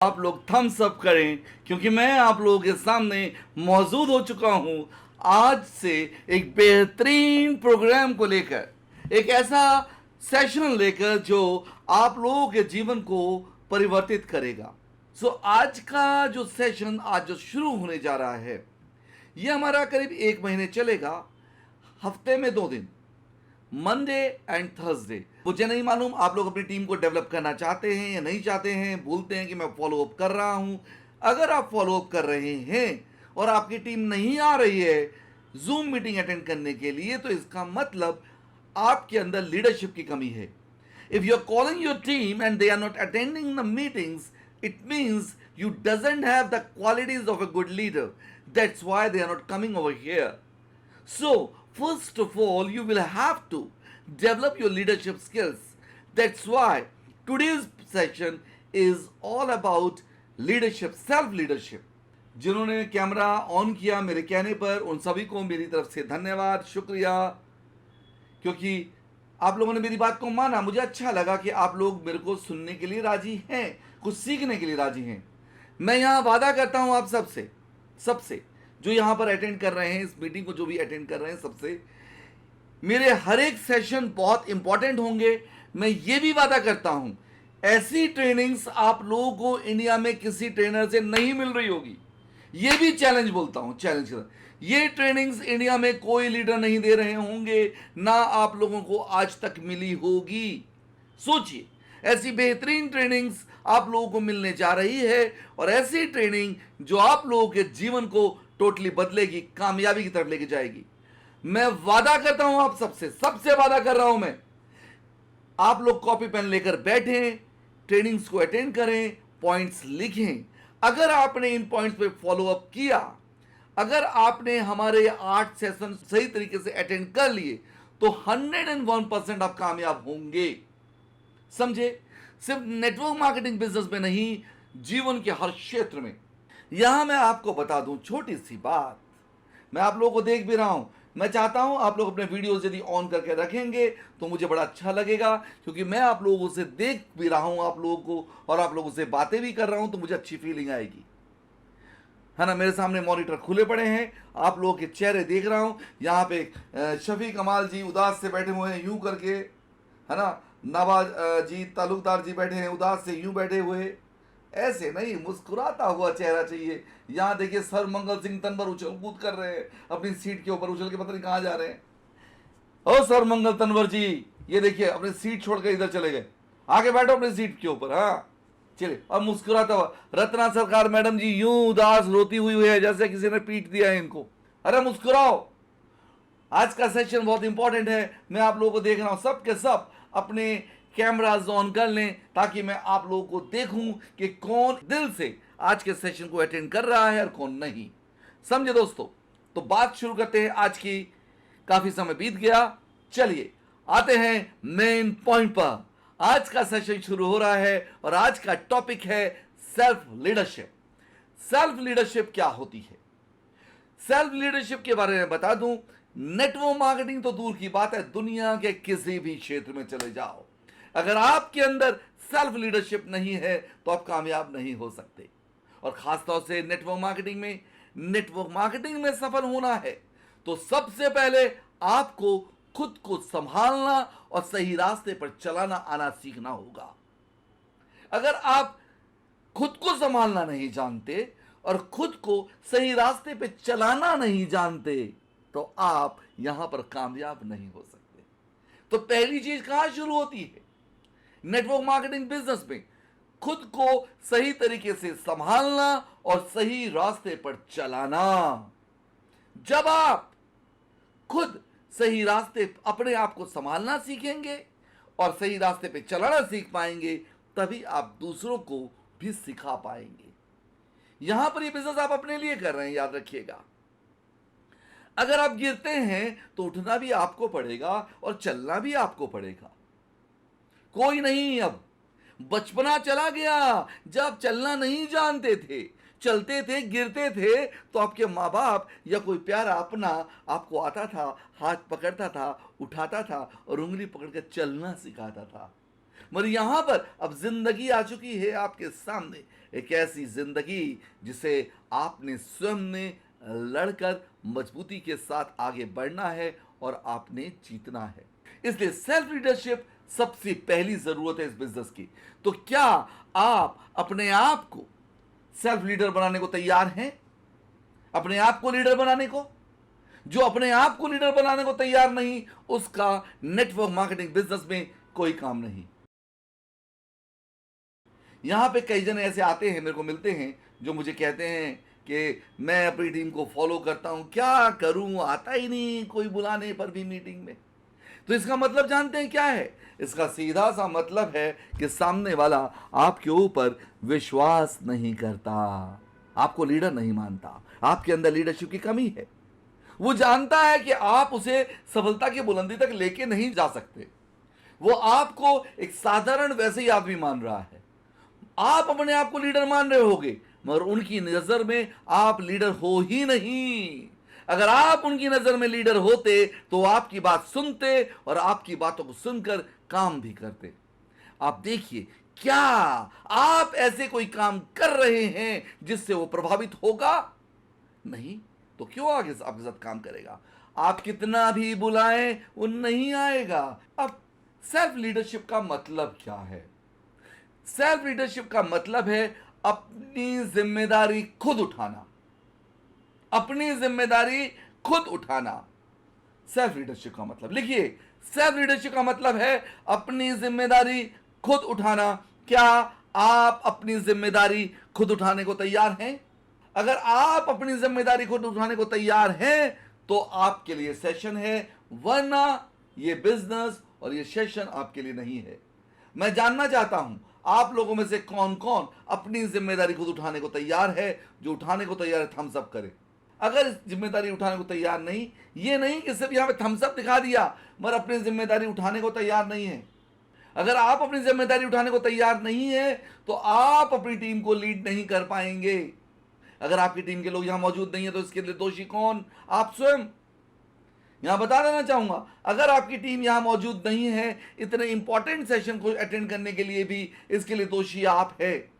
आप लोग Thums up करें क्योंकि मैं आप लोगों के सामने मौजूद हो चुका हूं आज से एक बेहतरीन प्रोग्राम को लेकर, एक ऐसा सेशन लेकर जो आप लोगों के जीवन को परिवर्तित करेगा। आज का जो सेशन आज जो शुरू होने जा रहा है, ये हमारा करीब 1 महीने चलेगा, हफ्ते में 2 दिन, मंडे एंड थर्सडे। मुझे नहीं मालूम आप लोग अपनी टीम को डेवलप करना चाहते हैं या नहीं चाहते हैं, बोलते हैं कि मैं फॉलो अप कर रहा हूं। अगर आप फॉलो अप कर रहे हैं और आपकी टीम नहीं आ रही है जूम मीटिंग अटेंड करने के लिए, तो इसका मतलब आपके अंदर लीडरशिप की कमी है। If you are calling your team and they are not attending the meetings, it means you doesn't have the qualities of a good leader. That's why they are not coming over here. So, first of all, you will have to develop your leadership skills. That's why today's session is all about leadership, self leadership. जिन्होंने camera on किया मेरे कहने पर, उन सभी को मेरी तरफ से धन्यवाद, शुक्रिया, क्योंकि आप लोगों ने मेरी बात को माना। मुझे अच्छा लगा कि आप लोग मेरे को सुनने के लिए राजी हैं, कुछ सीखने के लिए राजी हैं। मैं यहाँ वादा करता हूँ आप सबसे जो यहाँ पर अटेंड कर रहे हैं, इस मीटिंग को जो भी अटेंड कर रहे हैं, सबसे मेरे हर एक सेशन बहुत इंपॉर्टेंट होंगे। मैं ये भी वादा करता हूँ ऐसी ट्रेनिंग्स आप लोगों को इंडिया में किसी ट्रेनर से नहीं मिल रही होगी। ये भी चैलेंज बोलता हूँ, चैलेंज। ये ट्रेनिंग्स इंडिया में कोई लीडर नहीं दे रहे होंगे, ना आप लोगों को आज तक मिली होगी। सोचिए, ऐसी बेहतरीन ट्रेनिंग्स आप लोगों को मिलने जा रही है, और ऐसी ट्रेनिंग जो आप लोगों के जीवन को टोटली बदलेगी, कामयाबी की तरफ लेके जाएगी। मैं वादा करता हूं आप सबसे वादा कर रहा हूं मैं, आप लोग कॉपी पेन लेकर बैठें, ट्रेनिंग्स को अटेंड करें, पॉइंट्स लिखें। अगर आपने इन पॉइंट्स पे फॉलो अप किया, अगर आपने हमारे 8 सेशन सही तरीके से अटेंड कर लिए, तो 101% आप कामयाब होंगे। समझे? सिर्फ नेटवर्क मार्केटिंग बिजनेस में नहीं, जीवन के हर क्षेत्र में। यहां मैं आपको बता दूं छोटी सी बात, मैं आप लोगों को देख भी रहा हूं। मैं चाहता हूं आप लोग अपने वीडियोस यदि ऑन करके रखेंगे तो मुझे बड़ा अच्छा लगेगा, क्योंकि मैं आप लोगों से देख भी रहा हूं आप लोगों को, और आप लोगों से बातें भी कर रहा हूं, तो मुझे अच्छी फीलिंग आएगी, है ना। मेरे सामने मॉनिटर खुले पड़े हैं, आप लोगों के चेहरे देख रहा हूं। यहाँ पे शफी कमाल जी उदास से बैठे हुए हैं यूं करके, है ना। नवाज जी तालुकदार जी बैठे हैं उदास से यूं बैठे हुए, ऐसे नहीं, मुस्कुराता हुआ चेहरा चाहिए। यहाँ देखिए सर मंगल सिंह तनवर उछल कूद कर रहे हैं अपनी सीट के ऊपर, उछल के पता नहीं कहाँ जा रहे हैं। ओ सर मंगल तनवर जी, ये देखिए अपनी सीट छोड़कर इधर चले गए, आके बैठो अपनी सीट के ऊपर। हाँ चलिए, अब मुस्कुराता हुआ रत्ना सरकार मैडम जी यूं उदास रोती हुई है जैसे किसी ने पीट दिया है इनको। अरे मुस्कुराओ, आज का सेशन बहुत इंपॉर्टेंट है। मैं आप लोगों को देख रहा हूं, सब के सब अपने कैमराज ऑन कर लें, ताकि मैं आप लोगों को देखूं कि कौन दिल से आज के सेशन को अटेंड कर रहा है और कौन नहीं। समझे दोस्तों? तो बात शुरू करते हैं आज की, काफी समय बीत गया। चलिए आते हैं मेन पॉइंट पर। आज का सेशन शुरू हो रहा है और आज का टॉपिक है सेल्फ लीडरशिप। सेल्फ लीडरशिप क्या होती है? सेल्फ लीडरशिप के बारे में बता दूं, नेटवर्क मार्केटिंग तो दूर की बात है, दुनिया के किसी भी क्षेत्र में चले जाओ, अगर आपके अंदर सेल्फ लीडरशिप नहीं है तो आप कामयाब नहीं हो सकते। और खासतौर से नेटवर्क मार्केटिंग में सफल होना है तो सबसे पहले आपको खुद को संभालना और सही रास्ते पर चलाना आना सीखना होगा। अगर आप खुद को संभालना नहीं जानते और खुद को सही रास्ते पे चलाना नहीं जानते, तो आप यहां पर कामयाब नहीं हो सकते। तो पहली चीज कहां शुरू होती है? नेटवर्क मार्केटिंग बिजनेस में खुद को सही तरीके से संभालना और सही रास्ते पर चलाना। जब आप खुद सही रास्ते अपने आप को संभालना सीखेंगे और सही रास्ते पे चलाना सीख पाएंगे, तभी आप दूसरों को भी सिखा पाएंगे। यहां पर ये बिजनेस आप अपने लिए कर रहे हैं, याद रखिएगा। अगर आप गिरते हैं तो उठना भी आपको पड़ेगा और चलना भी आपको पड़ेगा। कोई नहीं, अब बचपना चला गया जब चलना नहीं जानते थे, चलते थे, गिरते थे, तो आपके माँ बाप या कोई प्यारा अपना आपको आता था, हाथ पकड़ता था, उठाता था और उंगली पकड़ कर चलना सिखाता था। मगर यहां पर अब जिंदगी आ चुकी है आपके सामने, एक ऐसी जिंदगी जिसे आपने स्वयं ने लड़कर मजबूती के साथ आगे बढ़ना है और आपने जीतना है। इसलिए सेल्फ लीडरशिप सबसे पहली जरूरत है इस बिजनेस की। तो क्या आप अपने आप को सेल्फ लीडर बनाने को तैयार हैं? अपने आप को लीडर बनाने को? जो अपने आप को लीडर बनाने को तैयार नहीं, उसका नेटवर्क मार्केटिंग बिजनेस में कोई काम नहीं। यहां पे कई जन ऐसे आते हैं, मेरे को मिलते हैं, जो मुझे कहते हैं कि मैं अपनी टीम को फॉलो करता हूं, क्या करूं, आता ही नहीं कोई बुलाने पर भी मीटिंग में। तो इसका मतलब जानते हैं क्या है? इसका सीधा सा मतलब है कि सामने वाला आपके ऊपर विश्वास नहीं करता, आपको लीडर नहीं मानता, आपके अंदर लीडरशिप की कमी है। वो जानता है कि आप उसे सफलता की बुलंदी तक लेके नहीं जा सकते। वो आपको एक साधारण वैसे ही आदमी मान रहा है। आप अपने आप को लीडर मान रहे होगे, मगर उनकी नजर में आप लीडर हो ही नहीं। अगर आप उनकी नजर में लीडर होते तो आपकी बात सुनते और आपकी बातों को सुनकर काम भी करते। आप देखिए, क्या आप ऐसे कोई काम कर रहे हैं जिससे वो प्रभावित होगा? नहीं, तो क्यों आगे आपके साथ काम करेगा? आप कितना भी बुलाएं वो नहीं आएगा। अब सेल्फ लीडरशिप का मतलब क्या है? सेल्फ लीडरशिप का मतलब है अपनी जिम्मेदारी खुद उठाना, अपनी जिम्मेदारी खुद उठाना। सेल्फ लीडरशिप का मतलब लिखिए, सेल्फ लीडरशिप का मतलब है अपनी जिम्मेदारी खुद उठाना। क्या आप अपनी जिम्मेदारी खुद उठाने को तैयार हैं? अगर आप अपनी जिम्मेदारी खुद उठाने को तैयार हैं तो आपके लिए सेशन है, वरना ये बिजनेस और ये सेशन आपके लिए नहीं है। मैं जानना चाहता हूं आप लोगों में से कौन कौन अपनी जिम्मेदारी खुद उठाने को तैयार है। जो उठाने को तैयार है थम्स अप करे। अगर जिम्मेदारी उठाने को तैयार नहीं, ये नहीं कि सिर्फ यहां पे थम्स अप दिखा दिया मगर अपनी जिम्मेदारी उठाने को तैयार नहीं है। अगर आप अपनी जिम्मेदारी उठाने को तैयार नहीं है तो आप अपनी टीम को लीड नहीं कर पाएंगे। अगर आपकी टीम के लोग यहां मौजूद नहीं है तो इसके लिए दोषी कौन? आप स्वयं। यहां बता देना चाहूंगा, अगर आपकी टीम यहां मौजूद नहीं है इतने इंपॉर्टेंट सेशन को अटेंड करने के लिए भी, इसके लिए दोषी आप है।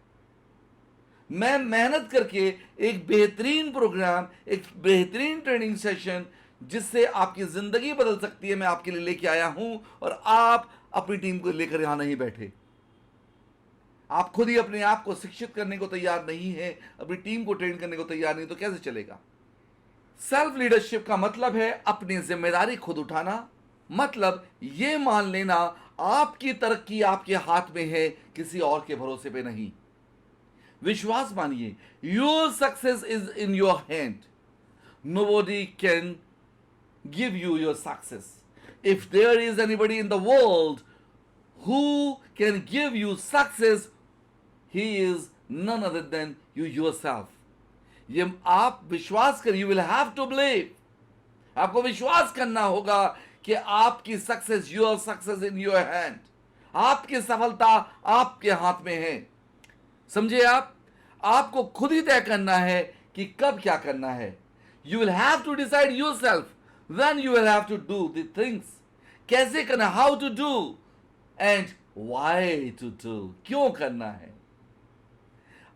मैं मेहनत करके एक बेहतरीन प्रोग्राम, एक बेहतरीन ट्रेनिंग सेशन जिससे आपकी जिंदगी बदल सकती है, मैं आपके लिए लेके आया हूं और आप अपनी टीम को लेकर यहां नहीं बैठे। आप खुद ही अपने आप को शिक्षित करने को तैयार नहीं है, अपनी टीम को ट्रेन करने को तैयार नहीं, तो कैसे चलेगा? सेल्फ लीडरशिप का मतलब है अपनी जिम्मेदारी खुद उठाना। मतलब ये मान लेना आपकी तरक्की आपके हाथ में है, किसी और के भरोसे पे नहीं। विश्वास मानिए, your success is in your hand. Nobody can give you your success. If there is anybody in the world who can give you success, he is none other than you yourself. ये आप विश्वास करिए, you will have to believe. आपको विश्वास करना होगा कि आपकी success, your success in your hand. आपकी सफलता आपके हाथ में है। समझे आप? आपको खुद ही तय करना है कि कब क्या करना है। You will have to decide yourself when you will have to do the things. कैसे करना, how to do and why to do, क्यों करना है।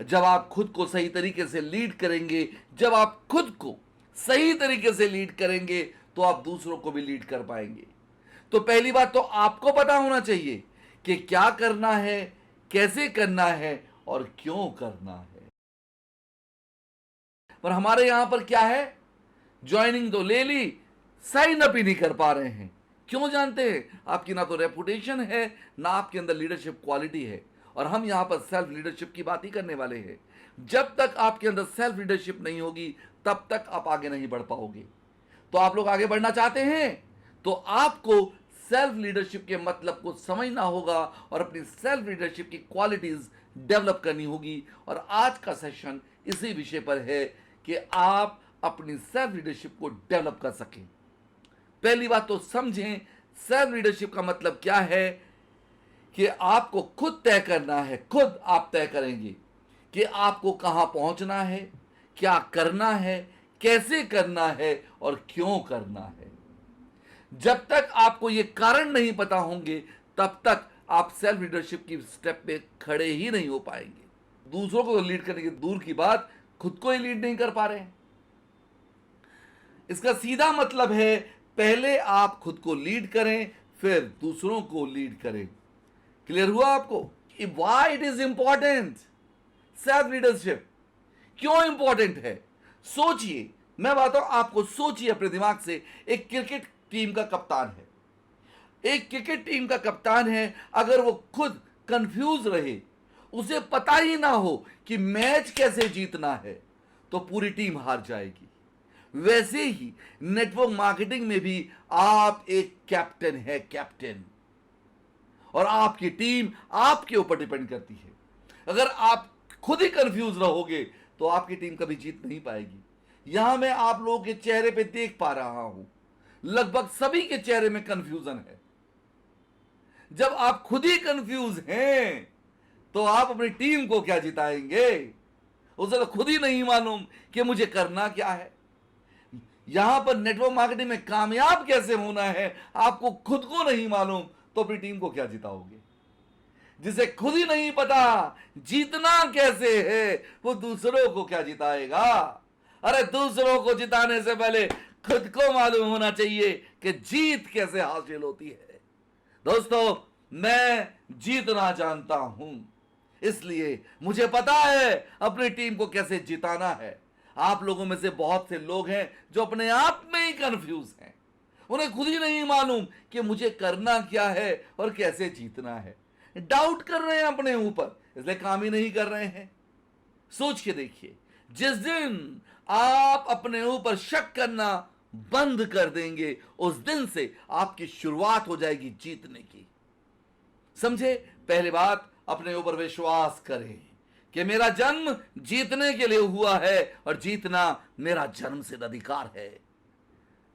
जब आप खुद को सही तरीके से लीड करेंगे, जब आप खुद को सही तरीके से लीड करेंगे तो आप दूसरों को भी लीड कर पाएंगे। तो पहली बात तो आपको पता होना चाहिए कि क्या करना है, कैसे करना है और क्यों करना है। पर हमारे यहां पर क्या है, ज्वाइनिंग तो ले ली, साइन अप ही नहीं कर पा रहे हैं। क्यों जानते हैं? आपकी ना तो रेपुटेशन है, ना आपके अंदर लीडरशिप क्वालिटी है। और हम यहां पर सेल्फ लीडरशिप की बात ही करने वाले हैं। जब तक आपके अंदर सेल्फ लीडरशिप नहीं होगी तब तक आप आगे नहीं बढ़ पाओगे। तो आप लोग आगे बढ़ना चाहते हैं तो आपको सेल्फ लीडरशिप के मतलब को समझना होगा और अपनी सेल्फ लीडरशिप की क्वालिटीज डेवलप करनी होगी। और आज का सेशन इसी विषय पर है कि आप अपनी सेल्फ लीडरशिप को डेवलप कर सकें। पहली बात तो समझें, सेल्फ लीडरशिप का मतलब क्या है कि आपको खुद तय करना है, खुद आप तय करेंगे कि आपको कहां पहुंचना है, क्या करना है, कैसे करना है और क्यों करना है। जब तक आपको ये कारण नहीं पता होंगे तब तक आप सेल्फ लीडरशिप की स्टेप पे खड़े ही नहीं हो पाएंगे। दूसरों को लीड करने की दूर की बात, खुद को ही लीड नहीं कर पा रहे हैं। इसका सीधा मतलब है पहले आप खुद को लीड करें, फिर दूसरों को लीड करें। क्लियर हुआ आपको? Why it is important? Self leadership क्यों इंपॉर्टेंट है? सोचिए, मैं बताता हूं आपको, सोचिए अपने दिमाग से। एक क्रिकेट टीम का कप्तान है, एक क्रिकेट टीम का कप्तान है, अगर वो खुद कंफ्यूज रहे, उसे पता ही ना हो कि मैच कैसे जीतना है, तो पूरी टीम हार जाएगी। वैसे ही नेटवर्क मार्केटिंग में भी आप एक कैप्टन है, कैप्टन, और आपकी टीम आपके ऊपर डिपेंड करती है। अगर आप खुद ही कंफ्यूज रहोगे तो आपकी टीम कभी जीत नहीं पाएगी। यहां मैं आप लोगों के चेहरे पे देख पा रहा हूं, लगभग सभी के चेहरे में कंफ्यूजन है। जब आप खुद ही कंफ्यूज हैं तो आप अपनी टीम को क्या जिताएंगे? उसे तो खुद ही नहीं मालूम कि मुझे करना क्या है। यहां पर नेटवर्क मार्केटिंग में कामयाब कैसे होना है आपको खुद को नहीं मालूम, तो अपनी टीम को क्या जिताओगे? जिसे खुद ही नहीं पता जीतना कैसे है, वो दूसरों को क्या जिताएगा? अरे दूसरों को जिताने से पहले खुद को मालूम होना चाहिए कि जीत कैसे हासिल होती है। दोस्तों, मैं जीतना जानता हूं, इसलिए मुझे पता है अपनी टीम को कैसे जिताना है। आप लोगों में से बहुत से लोग हैं जो अपने आप में ही कंफ्यूज हैं, उन्हें खुद ही नहीं मालूम कि मुझे करना क्या है और कैसे जीतना है। डाउट कर रहे हैं अपने ऊपर, इसलिए काम ही नहीं कर रहे हैं। सोच के देखिए, जिस दिन आप अपने ऊपर शक करना बंद कर देंगे, उस दिन से आपकी शुरुआत हो जाएगी जीतने की। समझे? पहली बात, अपने ऊपर विश्वास करें कि मेरा जन्म जीतने के लिए हुआ है और जीतना मेरा जन्मसिद्ध अधिकार है।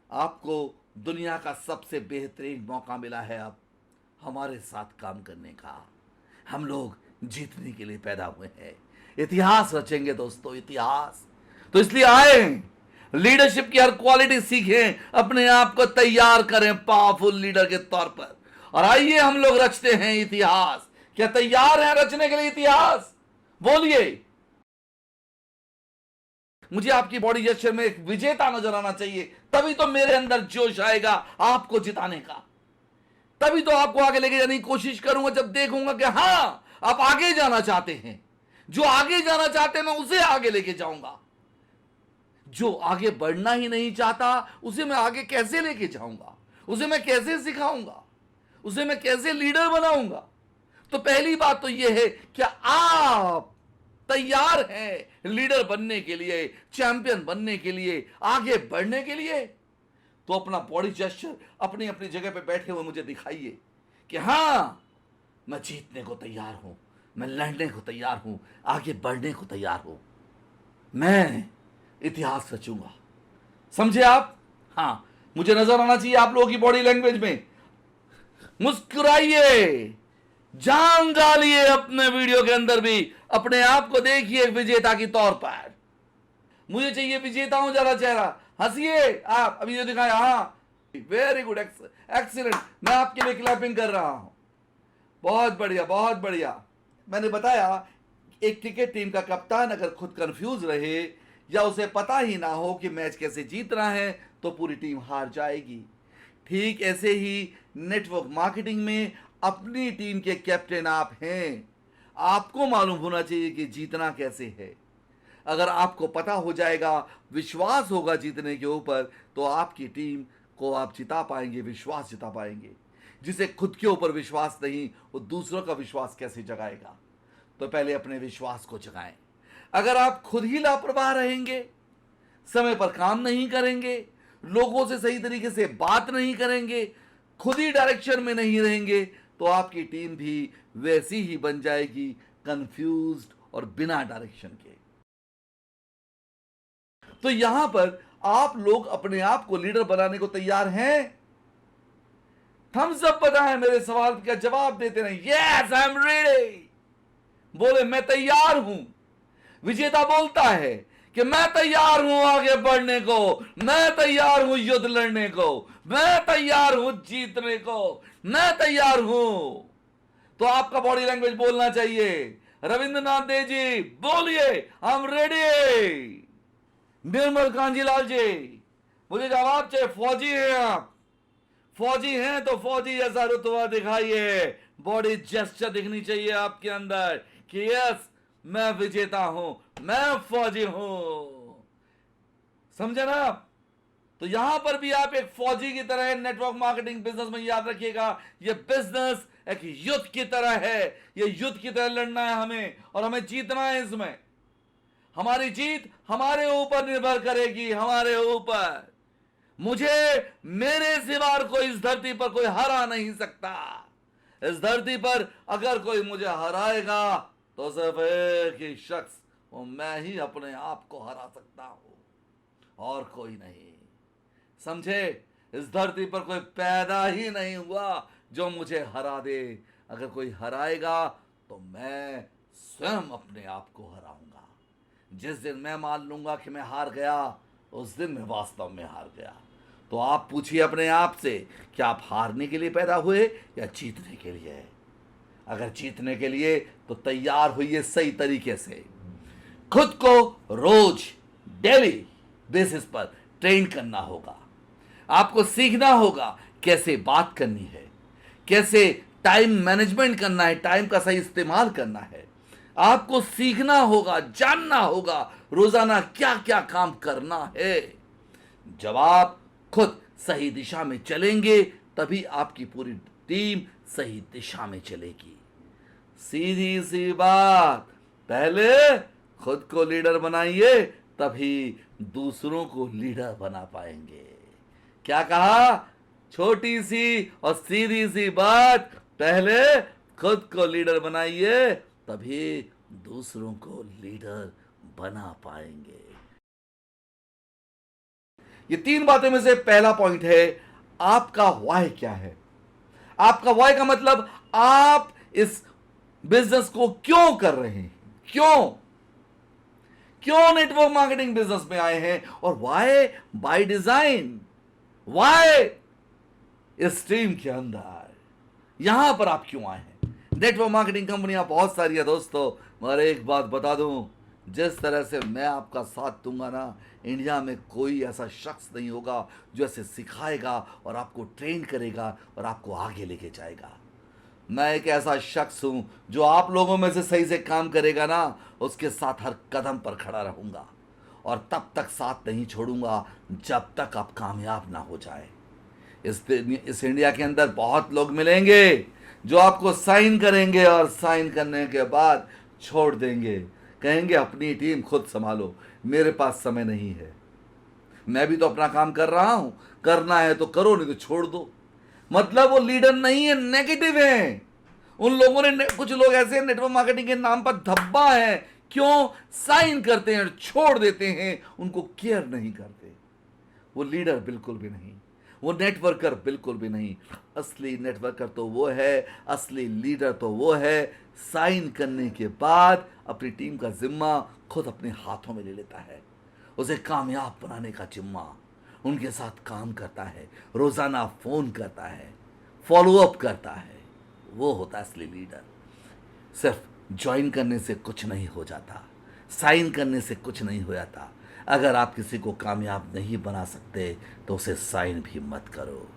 आपको दुनिया का सबसे बेहतरीन मौका मिला है अब हमारे साथ काम करने का। हम लोग जीतने के लिए पैदा हुए हैं, इतिहास रचेंगे दोस्तों, इतिहास। तो इसलिए आए, लीडरशिप की हर क्वालिटी सीखें, अपने आप को तैयार करें पावरफुल लीडर के तौर पर, और आइए हम लोग रचते हैं इतिहास। क्या तैयार हैं रचने के लिए इतिहास? बोलिए। मुझे आपकी बॉडी जेस्चर में एक विजेता नजर आना चाहिए, तभी तो मेरे अंदर जोश आएगा आपको जिताने का। तभी तो आपको आगे लेके जाने की कोशिश करूंगा जब देखूंगा कि हां, आप आगे जाना चाहते हैं। जो आगे जाना चाहते हैं मैं उसे आगे लेके जाऊंगा। जो आगे बढ़ना ही नहीं चाहता उसे मैं आगे कैसे लेके जाऊंगा? उसे मैं कैसे सिखाऊंगा? उसे मैं कैसे लीडर बनाऊंगा? तो पहली बात तो यह है कि आप तैयार हैं लीडर बनने के लिए, चैंपियन बनने के लिए, आगे बढ़ने के लिए। तो अपना बॉडी जेस्चर अपनी अपनी जगह पे बैठे हुए मुझे दिखाइए कि हां, मैं जीतने को तैयार हूं, मैं लड़ने को तैयार हूं, आगे बढ़ने को तैयार हूं, मैं इतिहास रचूंगा। समझे आप? हां, मुझे नजर आना चाहिए आप लोगों की बॉडी लैंग्वेज में। मुस्कुराइए, जान डालिए अपने वीडियो के अंदर भी, अपने आप को देखिए विजेता के तौर पर। मुझे चाहिए विजेताओं जरा चेहरा, हंसिए आप। अभी जो दिखाया, हाँ, वेरी गुड, एक्सीलेंट। मैं आपके लिए क्लैपिंग कर रहा हूं। बहुत बढ़िया, बहुत बढ़िया। मैंने बताया, एक क्रिकेट टीम का कप्तान अगर खुद कंफ्यूज रहे या उसे पता ही ना हो कि मैच कैसे जीतना है, तो पूरी टीम हार जाएगी। ठीक ऐसे ही नेटवर्क मार्केटिंग में अपनी टीम के कैप्टन आप हैं। आपको मालूम होना चाहिए कि जीतना कैसे है। अगर आपको पता हो जाएगा, विश्वास होगा जीतने के ऊपर, तो आपकी टीम को आप जिता पाएंगे, विश्वास जिता पाएंगे। जिसे खुद के ऊपर विश्वास नहीं, वो दूसरों का विश्वास कैसे जगाएगा? तो पहले अपने विश्वास को जगाएं। अगर आप खुद ही लापरवाह रहेंगे, समय पर काम नहीं करेंगे, लोगों से सही तरीके से बात नहीं करेंगे, खुद ही डायरेक्शन में नहीं रहेंगे, तो आपकी टीम भी वैसी ही बन जाएगी, कंफ्यूज्ड और बिना डायरेक्शन के। तो यहां पर आप लोग अपने आप को लीडर बनाने को तैयार हैं? थम्स अप बताएं, मेरे सवाल का जवाब देते रहे। Yes, I am ready. बोले, मैं तैयार हूं। विजेता बोलता है कि मैं तैयार हूं आगे बढ़ने को, मैं तैयार हूं युद्ध लड़ने को, मैं तैयार हूं जीतने को, मैं तैयार हूं। तो आपका बॉडी लैंग्वेज बोलना चाहिए। रविंद्रनाथ देव जी बोलिए, आई एम रेडी। निर्मल कांजीलाल जी, मुझे जवाब चाहिए। फौजी हैं आप, फौजी हैं तो फौजी जैसा रुतबा दिखाइए। बॉडी जेस्चर दिखनी चाहिए आपके अंदर कि यस मैं विजेता हूं, मैं फौजी हूं। समझे ना? तो यहां पर भी आप एक फौजी की तरह नेटवर्क मार्केटिंग बिजनेस में याद रखिएगा, ये बिजनेस एक युद्ध की तरह है। ये युद्ध की तरह लड़ना है हमें, और हमें जीतना है इसमें। हमारी जीत हमारे ऊपर निर्भर करेगी, हमारे ऊपर। मुझे मेरे सिवा कोई इस धरती पर कोई हरा नहीं सकता। इस धरती पर अगर कोई मुझे हराएगा तो सिर्फ एक ही शख्स, वो मैं ही अपने आप को हरा सकता हूं, और कोई नहीं। समझे? इस धरती पर कोई पैदा ही नहीं हुआ जो मुझे हरा दे। अगर कोई हराएगा तो मैं स्वयं अपने आप को हराऊंगा। जिस दिन मैं मान लूंगा कि मैं हार गया, उस दिन मैं वास्तव में हार गया। तो आप पूछिए अपने आप से, क्या आप हारने के लिए पैदा हुए या जीतने के लिए? अगर जीतने के लिए तो तैयार होइए सही तरीके से। खुद को रोज डेली बेसिस पर ट्रेन करना होगा। आपको सीखना होगा कैसे बात करनी है, कैसे टाइम मैनेजमेंट करना है, टाइम का सही इस्तेमाल करना है। आपको सीखना होगा, जानना होगा रोजाना क्या क्या काम करना है। जब आप खुद सही दिशा में चलेंगे तभी आपकी पूरी टीम सही दिशा में चलेगी। सीधी सी बात, पहले खुद को लीडर बनाइए, तभी दूसरों को लीडर बना पाएंगे। क्या कहा? छोटी सी और सीधी सी बात, पहले खुद को लीडर बनाइए, तभी दूसरों को लीडर बना पाएंगे। ये तीन बातों में से पहला पॉइंट है, आपका वाई क्या है। आपका वाई का मतलब आप इस बिजनेस को क्यों कर रहे हैं, क्यों नेटवर्क मार्केटिंग बिजनेस में आए हैं, और वाई बाय डिजाइन, वाई इस टीम के अंदर, यहां पर आप क्यों आए हैं। नेटवर्क मार्केटिंग कंपनियां बहुत सारी है दोस्तों, मगर एक बात बता दूं, जिस तरह से मैं आपका साथ दूंगा ना, इंडिया में कोई ऐसा शख्स नहीं होगा जो ऐसे सिखाएगा और आपको ट्रेन करेगा और आपको आगे लेके जाएगा। मैं एक ऐसा शख्स हूं जो आप लोगों में से सही से काम करेगा ना, उसके साथ हर कदम पर खड़ा रहूंगा, और तब तक साथ नहीं छोड़ूंगा जब तक आप कामयाब ना हो जाए। इस इंडिया के अंदर बहुत लोग मिलेंगे जो आपको साइन करेंगे और साइन करने के बाद छोड़ देंगे, कहेंगे अपनी टीम खुद संभालो, मेरे पास समय नहीं है। मैं भी तो अपना काम कर रहा हूं, करना है तो करो, नहीं तो छोड़ दो। मतलब वो लीडर नहीं है, नेगेटिव है। उन लोगों ने कुछ लोग ऐसे नेटवर्क मार्केटिंग के नाम पर धब्बा है, क्यों? साइन करते हैं, छोड़ देते हैं, उनको केयर नहीं करते। वो लीडर बिल्कुल भी नहीं, वो नेटवर्कर बिल्कुल भी नहीं। असली नेटवर्कर तो वो है, असली लीडर तो वो है, साइन करने के बाद अपनी टीम का जिम्मा खुद अपने हाथों में ले लेता है, उसे कामयाब बनाने का जिम्मा, उनके साथ काम करता है, रोजाना फोन करता है, फॉलो अप करता है। वो होता है असली लीडर। सिर्फ ज्वाइन करने से कुछ नहीं हो जाता, साइन करने से कुछ नहीं हो जाता। अगर आप किसी को कामयाब नहीं बना सकते तो उसे साइन भी मत करो,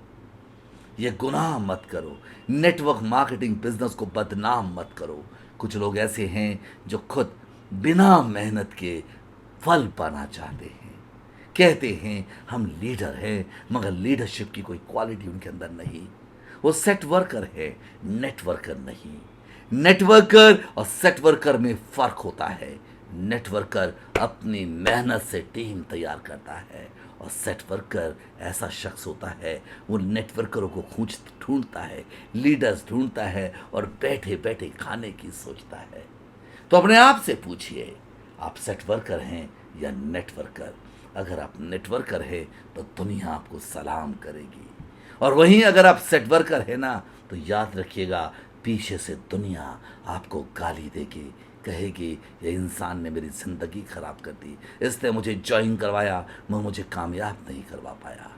ये गुनाह मत करो। नेटवर्क मार्केटिंग बिजनेस को बदनाम मत करो। कुछ लोग ऐसे हैं जो खुद बिना मेहनत के फल पाना चाहते हैं, कहते हैं हम लीडर हैं, मगर लीडरशिप की कोई क्वालिटी उनके अंदर नहीं। वो सेट वर्कर है, नेटवर्कर नहीं। नेटवर्कर और सेट वर्कर में फर्क होता है। नेटवर्कर अपनी मेहनत से टीम तैयार करता है, और सेट वर्कर ऐसा शख्स होता है, वो नेटवर्करों को ढूंढता है, लीडर्स ढूंढता है, और बैठे बैठे खाने की सोचता है। तो अपने आप से पूछिए, आप सेट वर्कर हैं या नेटवर्कर। अगर आप नेटवर्कर हैं तो दुनिया आपको सलाम करेगी, और वहीं अगर आप सेट वर्कर हैं ना, तो याद रखिएगा पीछे से दुनिया आपको गाली देगी, कहेगी ये इंसान ने मेरी ज़िंदगी ख़राब कर दी, इसने मुझे ज्वाइन करवाया मैं मुझे कामयाब नहीं करवा पाया।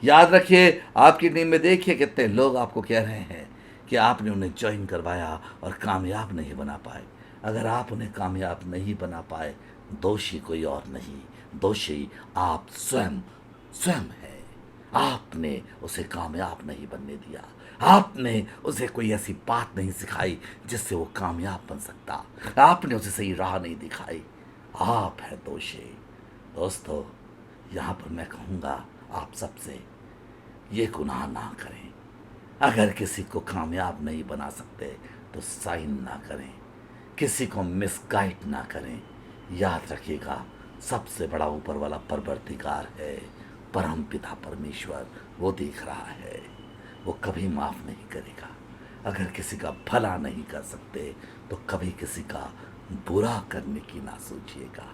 याद रखिए, आपकी टीम में देखिए कितने लोग आपको कह रहे हैं कि आपने उन्हें ज्वाइन करवाया और कामयाब नहीं बना पाए। अगर आप उन्हें कामयाब नहीं बना पाए, दोषी कोई और नहीं, दोषी आप स्वयं स्वयं है। आपने उसे कामयाब नहीं बनने दिया, आपने उसे कोई ऐसी बात नहीं सिखाई जिससे वो कामयाब बन सकता, आपने उसे सही राह नहीं दिखाई। आप हैं दोषी। दोस्तों, यहाँ पर मैं कहूँगा आप सबसे, ये गुनाह ना करें। अगर किसी को कामयाब नहीं बना सकते तो साइन ना करें, किसी को मिसगाइड ना करें। याद रखिएगा, सबसे बड़ा ऊपर वाला परवरदिगार है, परम पिता परमेश्वर, वो देख रहा है, वो कभी माफ़ नहीं करेगा। अगर किसी का भला नहीं कर सकते तो कभी किसी का बुरा करने की ना सोचिएगा,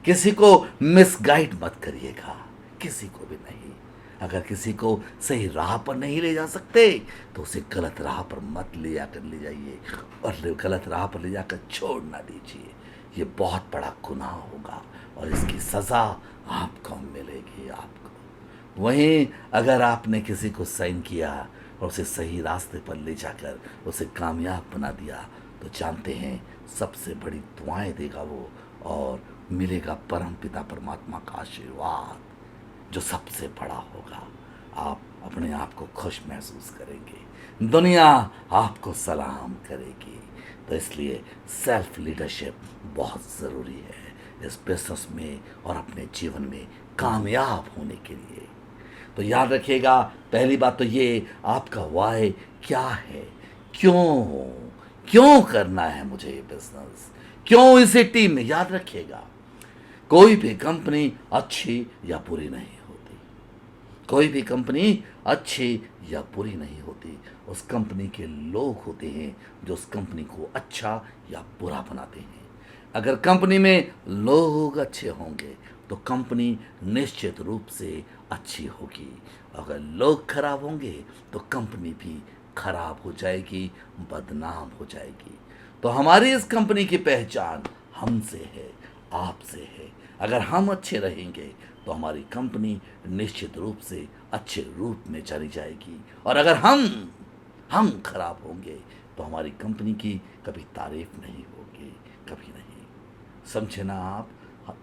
किसी को मिसगाइड मत करिएगा, किसी को भी नहीं। अगर किसी को सही राह पर नहीं ले जा सकते तो उसे गलत राह पर मत ले जाकर ले जाइए, और गलत राह पर ले जाकर छोड़ ना दीजिए। ये बहुत बड़ा गुनाह होगा और इसकी सज़ा आपको मिलेगी, आपको। वहीं अगर आपने किसी को साइन किया और उसे सही रास्ते पर ले जाकर उसे कामयाब बना दिया तो जानते हैं, सबसे बड़ी दुआएं देगा वो, और मिलेगा परम पिता परमात्मा का आशीर्वाद जो सबसे बड़ा होगा। आप अपने आप को खुश महसूस करेंगे, दुनिया आपको सलाम करेगी। तो इसलिए सेल्फ लीडरशिप बहुत ज़रूरी है इस बिजनेस में और अपने जीवन में कामयाब होने के लिए। तो याद रखिएगा, पहली बात तो ये, आपका वाई क्या है, क्यों क्यों करना है मुझे ये बिजनेस, क्यों इसे टीम में। याद रखिएगा, कोई भी कंपनी अच्छी या बुरी नहीं होती, कोई भी कंपनी अच्छी या बुरी नहीं होती। उस कंपनी के लोग होते हैं जो उस कंपनी को अच्छा या बुरा बनाते हैं। अगर कंपनी में लोग अच्छे होंगे तो कंपनी निश्चित रूप से अच्छी होगी। अगर लोग खराब होंगे तो कंपनी भी खराब हो जाएगी, बदनाम हो जाएगी। तो हमारी इस कंपनी की पहचान हमसे है, आपसे है। अगर हम अच्छे रहेंगे तो हमारी कंपनी निश्चित रूप से अच्छे रूप में चली जाएगी, और अगर हम खराब होंगे तो हमारी कंपनी की कभी तारीफ नहीं होगी, कभी नहीं। समझे ना आप,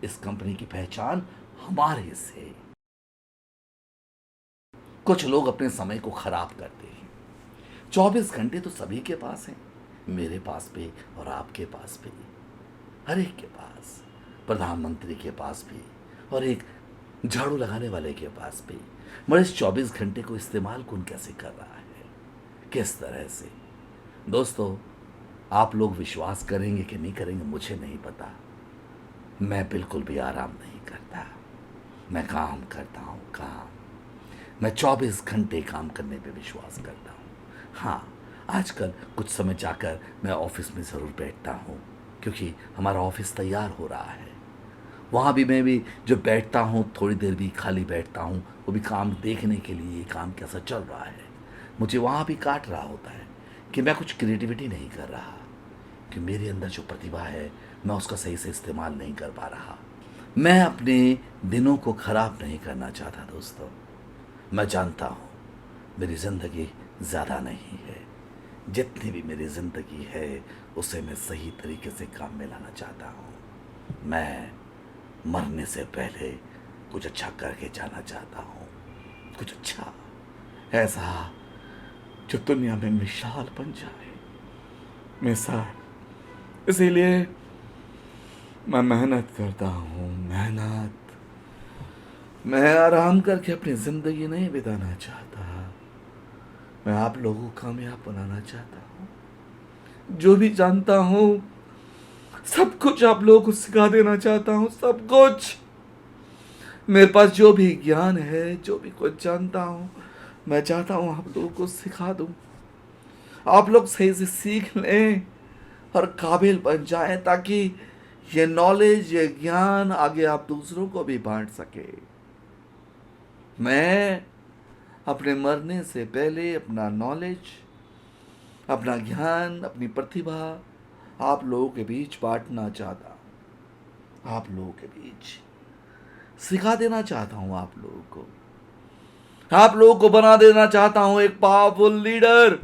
इस कंपनी की पहचान हमारे से। कुछ लोग अपने समय को खराब करते हैं। 24 घंटे तो सभी के पास हैं, मेरे पास भी और आपके पास भी, हर एक के पास, प्रधानमंत्री के पास भी और एक झाड़ू लगाने वाले के पास भी। मगर इस 24 घंटे को इस्तेमाल कौन कैसे कर रहा है, किस तरह से। दोस्तों, आप लोग विश्वास करेंगे कि नहीं करेंगे मुझे नहीं पता, मैं बिल्कुल भी आराम नहीं करता। मैं काम करता हूँ, काम। मैं 24 घंटे काम करने पे विश्वास करता हूँ। हाँ, आजकल कुछ समय जाकर मैं ऑफिस में ज़रूर बैठता हूँ, क्योंकि हमारा ऑफिस तैयार हो रहा है। वहाँ भी मैं भी जो बैठता हूँ, थोड़ी देर भी खाली बैठता हूँ, वो भी काम देखने के लिए, काम कैसा चल रहा है। मुझे वहाँ भी काट रहा होता है कि मैं कुछ क्रिएटिविटी नहीं कर रहा, कि मेरे अंदर जो प्रतिभा है मैं उसका सही से इस्तेमाल नहीं कर पा रहा। मैं अपने दिनों को ख़राब नहीं करना चाहता दोस्तों। मैं जानता हूँ मेरी ज़िंदगी ज़्यादा नहीं है, जितनी भी मेरी ज़िंदगी है उसे मैं सही तरीके से काम में लाना चाहता हूँ। मैं मरने से पहले कुछ अच्छा करके जाना चाहता हूँ, कुछ अच्छा ऐसा जो दुनिया में मिसाल बन जाए, मिसाल। इसीलिए मैं मेहनत करता हूँ, मेहनत। मैं आराम करके अपनी ज़िंदगी नहीं बिताना चाहता, मैं आप लोगों को कामयाब बनाना चाहता हूँ। जो भी जानता हूँ सब कुछ आप लोगों को सिखा देना चाहता हूँ, सब कुछ। मेरे पास जो भी ज्ञान है, जो भी कुछ जानता हूँ, मैं चाहता हूँ आप लोगों को सिखा दूँ, आप लोग सही से सीख लें और काबिल बन जाएं, ताकि ये नॉलेज, ये ज्ञान आगे आप दूसरों को भी बांट सके। मैं अपने मरने से पहले अपना नॉलेज, अपना ज्ञान, अपनी प्रतिभा आप लोगों के बीच बांटना चाहता हूँ, आप लोगों के बीच सिखा देना चाहता हूँ, आप लोगों को बना देना चाहता हूँ एक पावरफुल लीडर,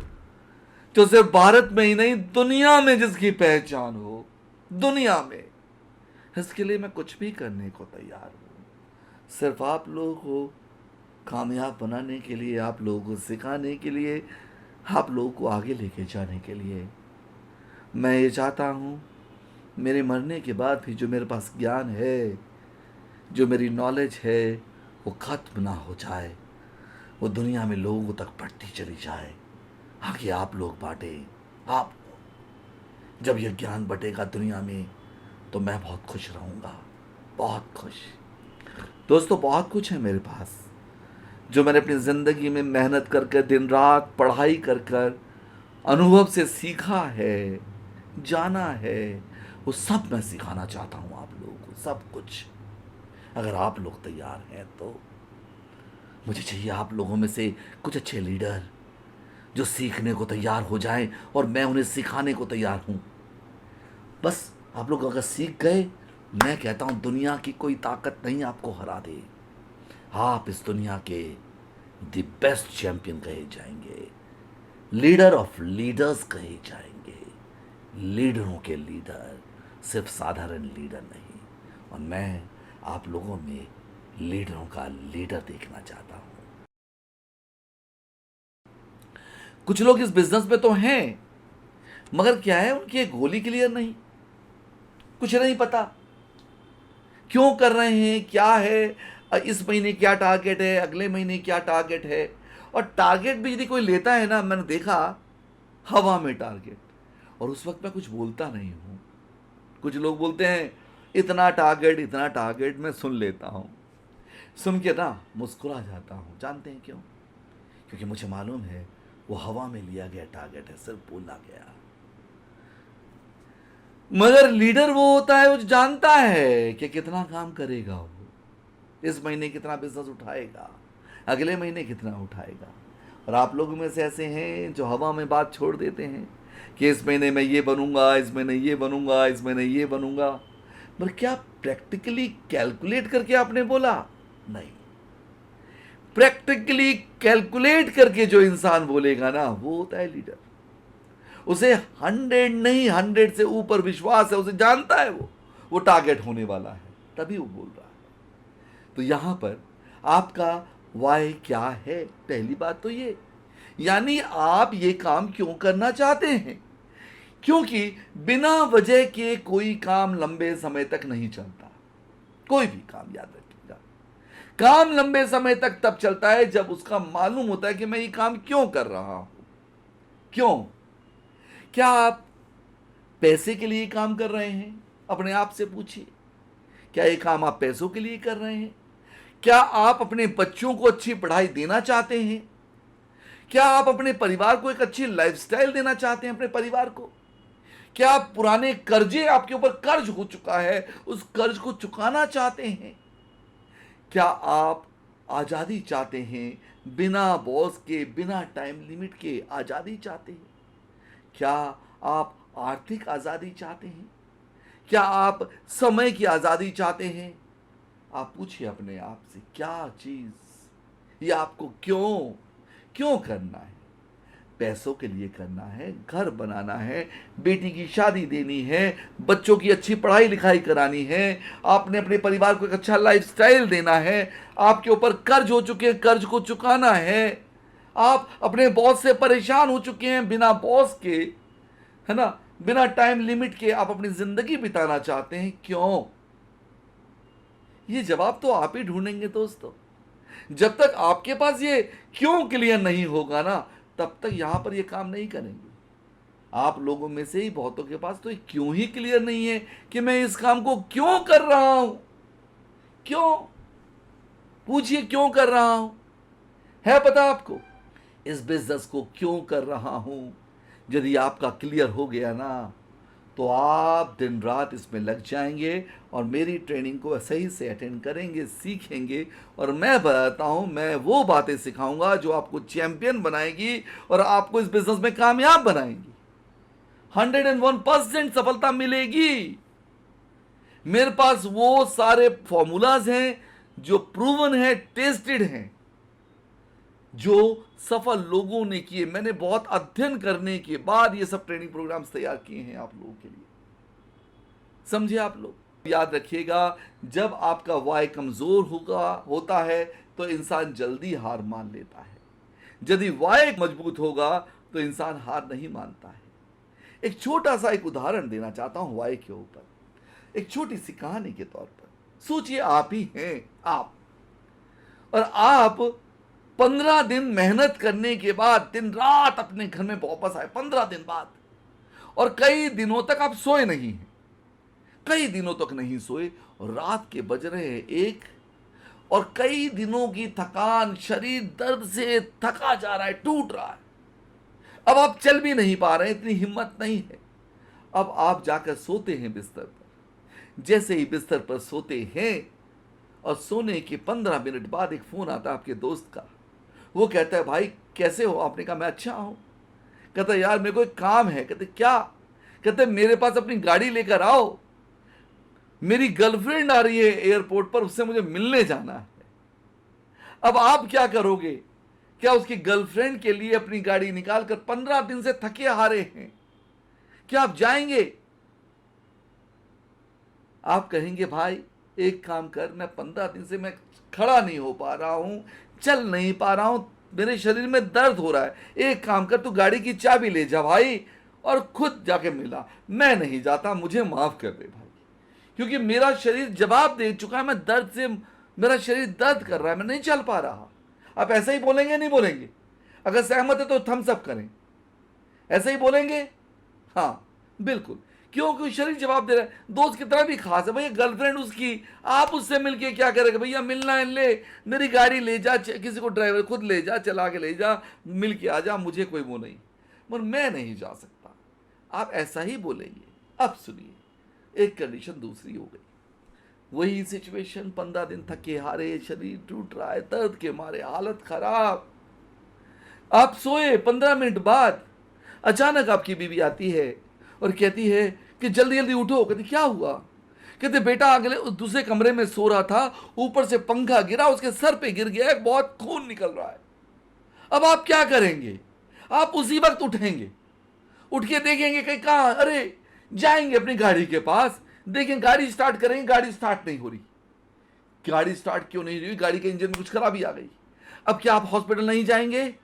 जो सिर्फ भारत में ही नहीं दुनिया में जिसकी पहचान हो, दुनिया में। इसके लिए मैं कुछ भी करने को तैयार हूं, सिर्फ आप लोगों को कामयाब बनाने के लिए, आप लोगों को सिखाने के लिए, आप लोगों को आगे लेके जाने के लिए। मैं ये चाहता हूं मेरे मरने के बाद भी जो मेरे पास ज्ञान है, जो मेरी नॉलेज है, वो खत्म ना हो जाए, वो दुनिया में लोगों तक बढ़ती चली जाए, आगे आप लोग बांटे। आप जब ये ज्ञान बटेगा दुनिया में तो मैं बहुत खुश रहूँगा, बहुत खुश। दोस्तों, बहुत कुछ है मेरे पास जो मैंने अपनी ज़िंदगी में मेहनत कर कर, दिन रात पढ़ाई कर कर, अनुभव से सीखा है, जाना है, वो सब मैं सिखाना चाहता हूँ आप लोगों को, सब कुछ। अगर आप लोग तैयार हैं तो मुझे चाहिए आप लोगों में से कुछ अच्छे लीडर जो सीखने को तैयार हो जाएं और मैं उन्हें सिखाने को तैयार हूं। बस आप लोग अगर सीख गए, मैं कहता हूं दुनिया की कोई ताकत नहीं आपको हरा दे। आप इस दुनिया के द बेस्ट चैंपियन कहे जाएंगे, लीडर ऑफ लीडर्स कहे जाएंगे, लीडरों के लीडर, सिर्फ साधारण लीडर नहीं। और मैं आप लोगों में लीडरों का लीडर देखना चाहता हूं। कुछ लोग इस बिजनेस में तो हैं, मगर क्या है, उनकी एक गोली क्लियर नहीं, कुछ नहीं पता क्यों कर रहे हैं, क्या है, इस महीने क्या टारगेट है, अगले महीने क्या टारगेट है। और टारगेट भी यदि कोई लेता है ना, मैंने देखा हवा में टारगेट, और उस वक्त मैं कुछ बोलता नहीं हूं। कुछ लोग बोलते हैं इतना टारगेट, इतना टारगेट, मैं सुन लेता हूं, सुन के ना मुस्कुरा जाता हूं। जानते हैं क्यों? क्योंकि मुझे मालूम है वो हवा में लिया गया टारगेट है, सिर्फ बोला गया। मगर लीडर वो होता है वो जो जानता है कि कितना काम करेगा वो, इस महीने कितना बिजनेस उठाएगा, अगले महीने कितना उठाएगा। और आप लोगों में से ऐसे हैं जो हवा में बात छोड़ देते हैं कि इस महीने मैं ये बनूंगा, इस महीने ये बनूंगा, इस महीने ये बनूंगा। पर क्या प्रैक्टिकली कैलकुलेट करके आपने बोला? नहीं। प्रैक्टिकली कैलकुलेट करके जो इंसान बोलेगा ना, वो होता है लीडर। उसे 100 नहीं 100 से ऊपर विश्वास है, उसे जानता है वो टारगेट होने वाला है, तभी वो बोल रहा है। तो यहां पर आपका वाई क्या है? पहली बात तो ये, यानी आप ये काम क्यों करना चाहते हैं। क्योंकि बिना वजह के कोई काम लंबे समय तक नहीं चलता। कोई भी काम, याद रखिएगा, काम लंबे समय तक तब चलता है जब उसका मालूम होता है कि मैं ये काम क्यों कर रहा हूं। क्यों? क्या आप पैसे के लिए काम कर रहे हैं? अपने आप से पूछिए, क्या ये काम आप पैसों के लिए कर रहे हैं? क्या आप अपने बच्चों को अच्छी पढ़ाई देना चाहते हैं? क्या आप अपने परिवार को एक अच्छी लाइफस्टाइल देना चाहते हैं अपने परिवार को? क्या आप पुराने कर्जे, आपके ऊपर कर्ज हो चुका है, उस कर्ज को चुकाना चाहते हैं? क्या आप आजादी चाहते हैं, बिना बॉस के, बिना टाइम लिमिट के आजादी चाहते हैं? क्या आप आर्थिक आजादी चाहते हैं? क्या आप समय की आजादी चाहते हैं? आप पूछिए अपने आप से, क्या चीज, ये आपको क्यों क्यों करना है? पैसों के लिए करना है, घर बनाना है, बेटी की शादी देनी है, बच्चों की अच्छी पढ़ाई लिखाई करानी है, आपने अपने परिवार को एक अच्छा लाइफस्टाइल देना है, आपके ऊपर कर्ज हो चुके हैं, कर्ज को चुकाना है, आप अपने बॉस से परेशान हो चुके हैं, बिना बॉस के, है ना, बिना टाइम लिमिट के आप अपनी जिंदगी बिताना चाहते हैं। क्यों? ये जवाब तो आप ही ढूंढेंगे दोस्तों। जब तक आपके पास ये क्यों क्लियर नहीं होगा ना, तब तक यहां पर ये काम नहीं करेंगे। आप लोगों में से ही बहुतों के पास तो ये क्यों ही क्लियर नहीं है कि मैं इस काम को क्यों कर रहा हूं। क्यों? पूछिए क्यों कर रहा हूं। है पता आपको इस बिजनेस को क्यों कर रहा हूं? यदि आपका क्लियर हो गया ना, तो आप दिन रात इसमें लग जाएंगे और मेरी ट्रेनिंग को सही से अटेंड करेंगे, सीखेंगे, और मैं बताता हूं, मैं वो बातें सिखाऊंगा जो आपको चैंपियन बनाएगी और आपको इस बिजनेस में कामयाब बनाएंगी। 101% सफलता मिलेगी। मेरे पास वो सारे फॉर्मूलाज हैं जो प्रूवन है, टेस्टेड हैं। जो सफल लोगों ने किए। मैंने बहुत अध्ययन करने के बाद ये सब ट्रेनिंग प्रोग्राम्स तैयार किए हैं आप लोगों के लिए। समझे आप लोग? याद रखिएगा, जब आपका वाई कमजोर होता है तो इंसान जल्दी हार मान लेता है। यदि वाई मजबूत होगा तो इंसान हार नहीं मानता है। एक छोटा सा एक उदाहरण देना चाहता हूं वाई के ऊपर, एक छोटी सी कहानी के तौर पर। सोचिए आप ही हैं, आप, और आप 15 दिन मेहनत करने के बाद दिन रात अपने घर में वापस आए, 15 दिन बाद, और कई दिनों तक आप सोए नहीं हैं, कई दिनों तक नहीं सोए, और रात के बज रहे हैं 1, और कई दिनों की थकान, शरीर दर्द से थका जा रहा है, टूट रहा है। अब आप चल भी नहीं पा रहे, इतनी हिम्मत नहीं है। अब आप जाकर सोते हैं बिस्तर पर। जैसे ही बिस्तर पर सोते हैं और सोने के 15 मिनट बाद एक फोन आता है आपके दोस्त का। वो कहता है, भाई कैसे हो? आपने कहा, मैं अच्छा हूं। कहता है, यार मेरे को एक काम है। कहते, क्या? कहते, मेरे पास अपनी गाड़ी लेकर आओ, मेरी गर्लफ्रेंड आ रही है एयरपोर्ट पर, उससे मुझे मिलने जाना है। अब आप क्या करोगे? क्या उसकी गर्लफ्रेंड के लिए अपनी गाड़ी निकालकर, 15 दिन से थके हारे हैं, क्या आप जाएंगे? आप कहेंगे, भाई एक काम कर, मैं 15 दिन से मैं खड़ा नहीं हो पा रहा हूं, चल नहीं पा रहा हूं, मेरे शरीर में दर्द हो रहा है, एक काम कर, तू गाड़ी की चाबी ले जा भाई और खुद जाके मिला। मैं नहीं जाता, मुझे माफ कर दे भाई, क्योंकि मेरा शरीर जवाब दे चुका है, मैं दर्द से, मेरा शरीर दर्द कर रहा है, मैं नहीं चल पा रहा। आप ऐसा ही बोलेंगे, नहीं बोलेंगे? अगर सहमत है तो थम्स अप करें। ऐसे ही बोलेंगे? हाँ बिल्कुल। क्यों? क्यों? शरीर जवाब दे रहा है। दोस्त कितना भी खास है भैया, गर्लफ्रेंड उसकी, आप उससे मिलके क्या करेंगे? भैया मिलना है, ले मेरी गाड़ी ले जा, किसी को ड्राइवर खुद ले जा, चला के ले जा, मिल के आ जा, मुझे कोई वो नहीं, मगर मैं नहीं जा सकता। आप ऐसा ही बोलेंगे। अब सुनिए, एक कंडीशन दूसरी हो गई। वही सिचुएशन, 15 दिन थके हारे, शरीर टूट रहा है, दर्द के मारे हालत खराब। आप सोए, 15 मिनट बाद अचानक आपकी बीवी आती है और कहती है कि जल्दी जल्दी उठो। कहती, क्या हुआ? कहते, बेटा अगले दूसरे कमरे में सो रहा था, ऊपर से पंखा गिरा, उसके सर पे गिर गया, बहुत खून निकल रहा है। अब आप क्या करेंगे? आप उसी वक्त उठेंगे, उठ के देखेंगे कहीं, कहां? अरे जाएंगे अपनी गाड़ी के पास, देखें गाड़ी स्टार्ट करेंगे, गाड़ी स्टार्ट नहीं हो रही। गाड़ी स्टार्ट क्यों नहीं रही? गाड़ी के इंजन में कुछ खराबी आ गई। अब क्या आप हॉस्पिटल नहीं जाएंगे?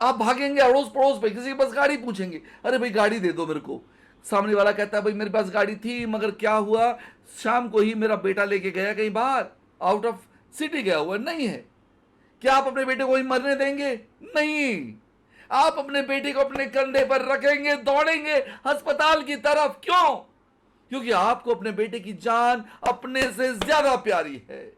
आप भागेंगे अड़ोस पड़ोस पे, किसी के पास गाड़ी पूछेंगे, अरे भाई गाड़ी दे दो मेरे को। सामने वाला कहता है, भाई मेरे पास गाड़ी थी, मगर क्या हुआ, शाम को ही मेरा बेटा लेके गया कहीं बाहर, आउट ऑफ सिटी गया हुआ नहीं है। क्या आप अपने बेटे को ही मरने देंगे? नहीं। आप अपने बेटे को अपने कंधे पर रखेंगे, दौड़ेंगे अस्पताल की तरफ। क्यों? क्योंकि आपको अपने बेटे की जान अपने से ज्यादा प्यारी है।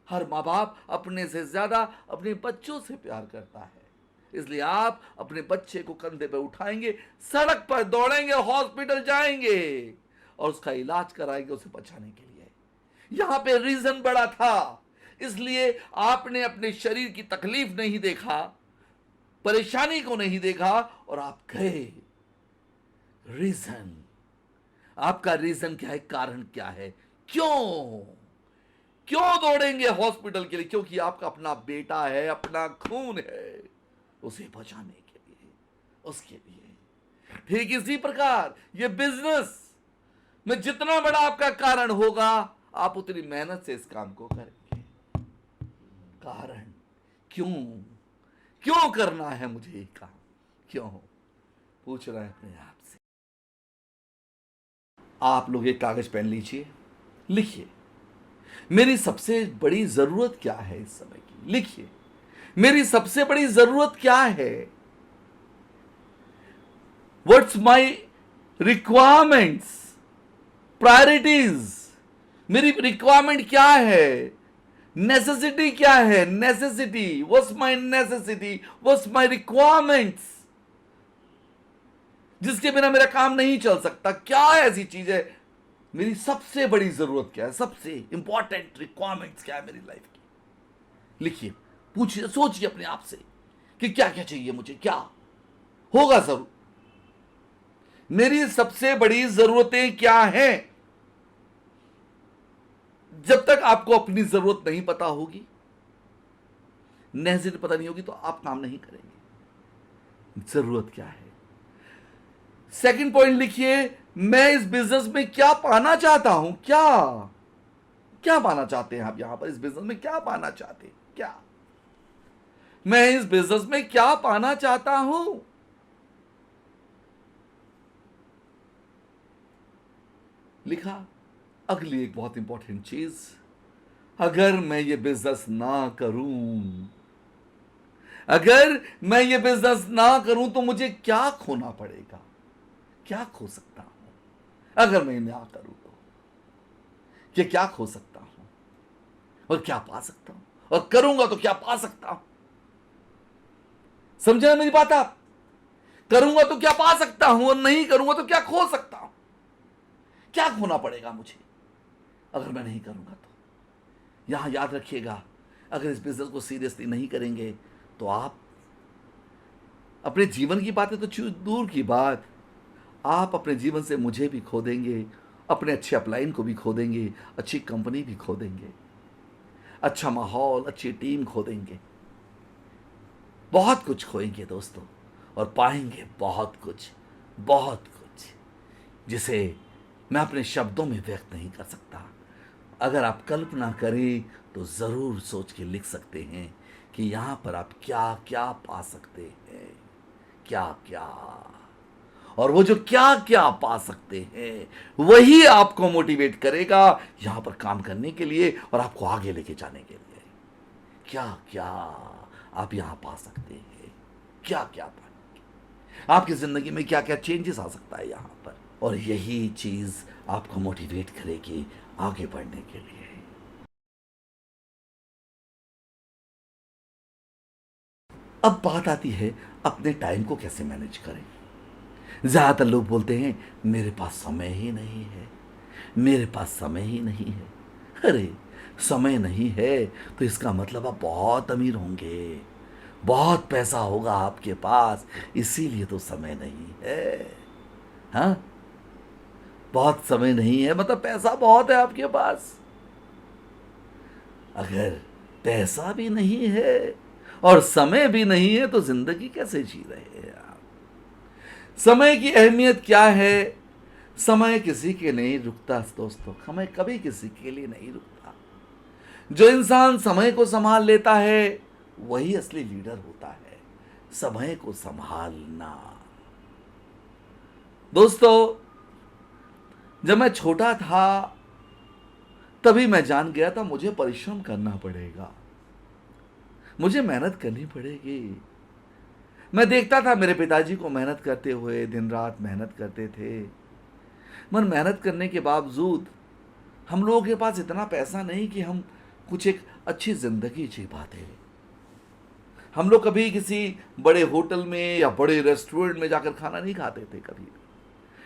हर माँ बाप अपने से ज्यादा अपने बच्चों से प्यार करता है, इसलिए आप अपने बच्चे को कंधे पर उठाएंगे, सड़क पर दौड़ेंगे, हॉस्पिटल जाएंगे और उसका इलाज कराएंगे, उसे बचाने के लिए। यहां पे रीजन बड़ा था, इसलिए आपने अपने शरीर की तकलीफ नहीं देखा, परेशानी को नहीं देखा, और आप गए। रीजन, आपका रीजन क्या है? कारण क्या है? क्यों क्यों दौड़ेंगे हॉस्पिटल के लिए? क्योंकि आपका अपना बेटा है, अपना खून है, उसे बचाने के लिए, उसके लिए। ठीक इसी प्रकार ये बिजनेस में जितना बड़ा आपका कारण होगा, आप उतनी मेहनत से इस काम को करेंगे। कारण, क्यों क्यों करना है मुझे ये काम? क्यों पूछ रहे हैं अपने आप से। आप लोग एक कागज पेन लीजिए, लिखिए, मेरी सबसे बड़ी जरूरत क्या है इस समय की? लिखिए, मेरी सबसे बड़ी जरूरत क्या है? What's my requirements, priorities. मेरी रिक्वायरमेंट क्या है? नेसेसिटी क्या है? Necessity, what's my necessity, what's my requirements, जिसके बिना मेरा काम नहीं चल सकता। क्या ऐसी चीज है? मेरी सबसे बड़ी जरूरत क्या है? सबसे इंपॉर्टेंट रिक्वायरमेंट्स क्या है मेरी लाइफ की? लिखिए, पूछिए, सोचिए अपने आप से कि क्या क्या चाहिए मुझे, क्या होगा जरूर। मेरी सबसे बड़ी जरूरतें क्या हैं? जब तक आपको अपनी जरूरत नहीं पता होगी, नेसेसिटी पता नहीं होगी तो आप काम नहीं करेंगे। जरूरत क्या है? सेकंड पॉइंट लिखिए, मैं इस बिजनेस में क्या पाना चाहता हूं। क्या क्या पाना चाहते हैं आप यहां पर? इस बिजनेस में क्या पाना चाहते हैं? क्या मैं इस बिजनेस में क्या पाना चाहता हूं? लिखा। अगली एक बहुत इंपॉर्टेंट चीज, अगर मैं ये बिजनेस ना करूं, अगर मैं ये बिजनेस ना करूं तो मुझे क्या खोना पड़ेगा? क्या खो सकता हूं अगर मैं ना करूं तो? ये क्या खो सकता हूं और क्या पा सकता हूं, और करूंगा तो क्या पा सकता हूं? समझे ना मेरी बात आप? करूंगा तो क्या पा सकता हूं और नहीं करूंगा तो क्या खो सकता हूं? क्या खोना पड़ेगा मुझे अगर मैं नहीं करूंगा तो? यहां याद रखिएगा, अगर इस बिजनेस को सीरियसली नहीं करेंगे तो आप अपने जीवन की बातें तो दूर की बात, आप अपने जीवन से मुझे भी खो देंगे, अपने अच्छे अपलाइन को भी खो देंगे, अच्छी कंपनी भी खो देंगे, अच्छा माहौल, अच्छी टीम खो देंगे, बहुत कुछ खोएंगे दोस्तों, और पाएंगे बहुत कुछ, बहुत कुछ, जिसे मैं अपने शब्दों में व्यक्त नहीं कर सकता। अगर आप कल्पना करें तो ज़रूर सोच के लिख सकते हैं कि यहाँ पर आप क्या क्या पा सकते हैं, क्या क्या। और वो जो क्या क्या पा सकते हैं वही आपको मोटिवेट करेगा यहां पर काम करने के लिए और आपको आगे लेके जाने के लिए। क्या क्या आप यहां पा सकते हैं, क्या क्या पाएंगे, आपकी जिंदगी में क्या क्या चेंजेस आ सकता है यहां पर, और यही चीज आपको मोटिवेट करेगी आगे बढ़ने के लिए। अब बात आती है अपने टाइम को कैसे मैनेज करें। ज्यादातर लोग बोलते हैं मेरे पास समय ही नहीं है, मेरे पास समय ही नहीं है। अरे समय नहीं है तो इसका मतलब आप बहुत अमीर होंगे, बहुत पैसा होगा आपके पास, इसीलिए तो समय नहीं है। हाँ, बहुत समय नहीं है मतलब पैसा बहुत है आपके पास। अगर पैसा भी नहीं है और समय भी नहीं है तो जिंदगी कैसे जी रहे हैं आप? समय की अहमियत क्या है? समय किसी के नहीं रुकता दोस्तों, समय कभी किसी के लिए नहीं रुकता। जो इंसान समय को संभाल लेता है वही असली लीडर होता है। समय को संभालना दोस्तों, जब मैं छोटा था तभी मैं जान गया था मुझे परिश्रम करना पड़ेगा, मुझे मेहनत करनी पड़ेगी। मैं देखता था मेरे पिताजी को मेहनत करते हुए, दिन रात मेहनत करते थे, मगर मेहनत करने के बावजूद हम लोगों के पास इतना पैसा नहीं कि हम कुछ एक अच्छी जिंदगी जी पाते। हम लोग कभी किसी बड़े होटल में या बड़े रेस्टोरेंट में जाकर खाना नहीं खाते थे, कभी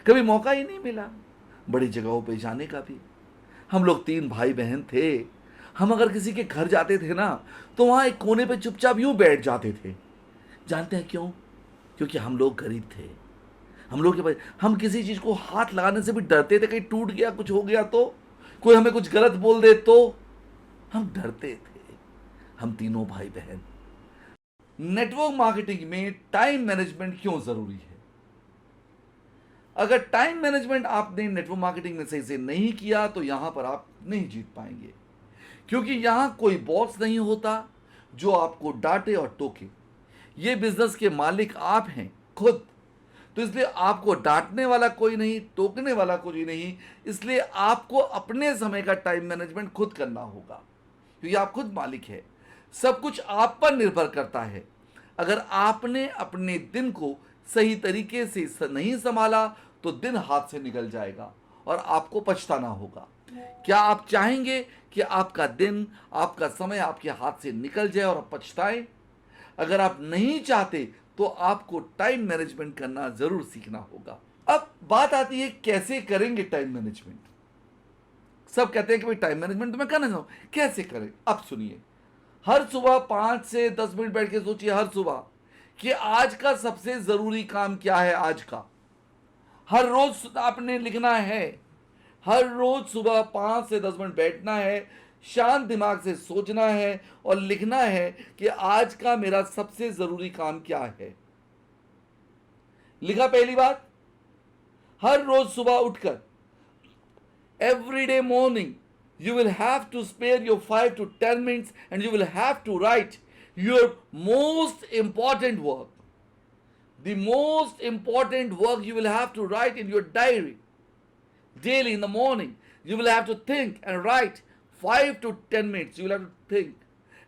कभी मौका ही नहीं मिला बड़ी जगहों पे जाने का भी। हम लोग 3 भाई बहन थे, हम अगर किसी के घर जाते थे ना तो वहां एक कोने पे चुपचाप यूं बैठ जाते थे। जानते हैं क्यों? क्योंकि हम लोग गरीब थे। हम लोग के पास, हम किसी चीज को हाथ लगाने से भी डरते थे, कहीं टूट गया, कुछ हो गया तो, कोई हमें कुछ गलत बोल दे तो हम डरते थे। हम तीनों भाई बहन। नेटवर्क मार्केटिंग में टाइम मैनेजमेंट क्यों जरूरी है? अगर टाइम मैनेजमेंट आपने नेटवर्क मार्केटिंग में सही से नहीं किया तो यहां पर आप नहीं जीत पाएंगे, क्योंकि यहां कोई बॉस नहीं होता जो आपको डांटे और टोके। ये बिजनेस के मालिक आप हैं खुद, तो इसलिए आपको डांटने वाला कोई नहीं, टोकने वाला कोई नहीं। इसलिए आपको अपने समय का टाइम मैनेजमेंट खुद करना होगा, क्योंकि आप खुद मालिक है। सब कुछ आप पर निर्भर करता है। अगर आपने अपने दिन को सही तरीके से नहीं संभाला तो दिन हाथ से निकल जाएगा और आपको पछताना होगा। क्या आप चाहेंगे कि आपका दिन, आपका समय आपके हाथ से निकल जाए और आप पछताएं? अगर आप नहीं चाहते तो आपको टाइम मैनेजमेंट करना जरूर सीखना होगा। अब बात आती है कैसे करेंगे टाइम मैनेजमेंट। सब कहते हैं कि भाई टाइम मैनेजमेंट तो मैं करना चाहूं, कैसे करें? अब सुनिए, हर सुबह 5 से 10 मिनट बैठ के सोचिए हर सुबह कि आज का सबसे जरूरी काम क्या है। आज का हर रोज आपने लिखना है, हर रोज सुबह 5 से 10 मिनट बैठना है शांत दिमाग से सोचना है और लिखना है कि आज का मेरा सबसे जरूरी काम क्या है। लिखा पहली बात, हर रोज सुबह उठकर every day morning you will have to spare your 5 to 10 minutes and you will have to write your most important work. The most important work you will have to write in your diary daily in the morning. You will have to think and write 5 to 10 minutes. You will have to think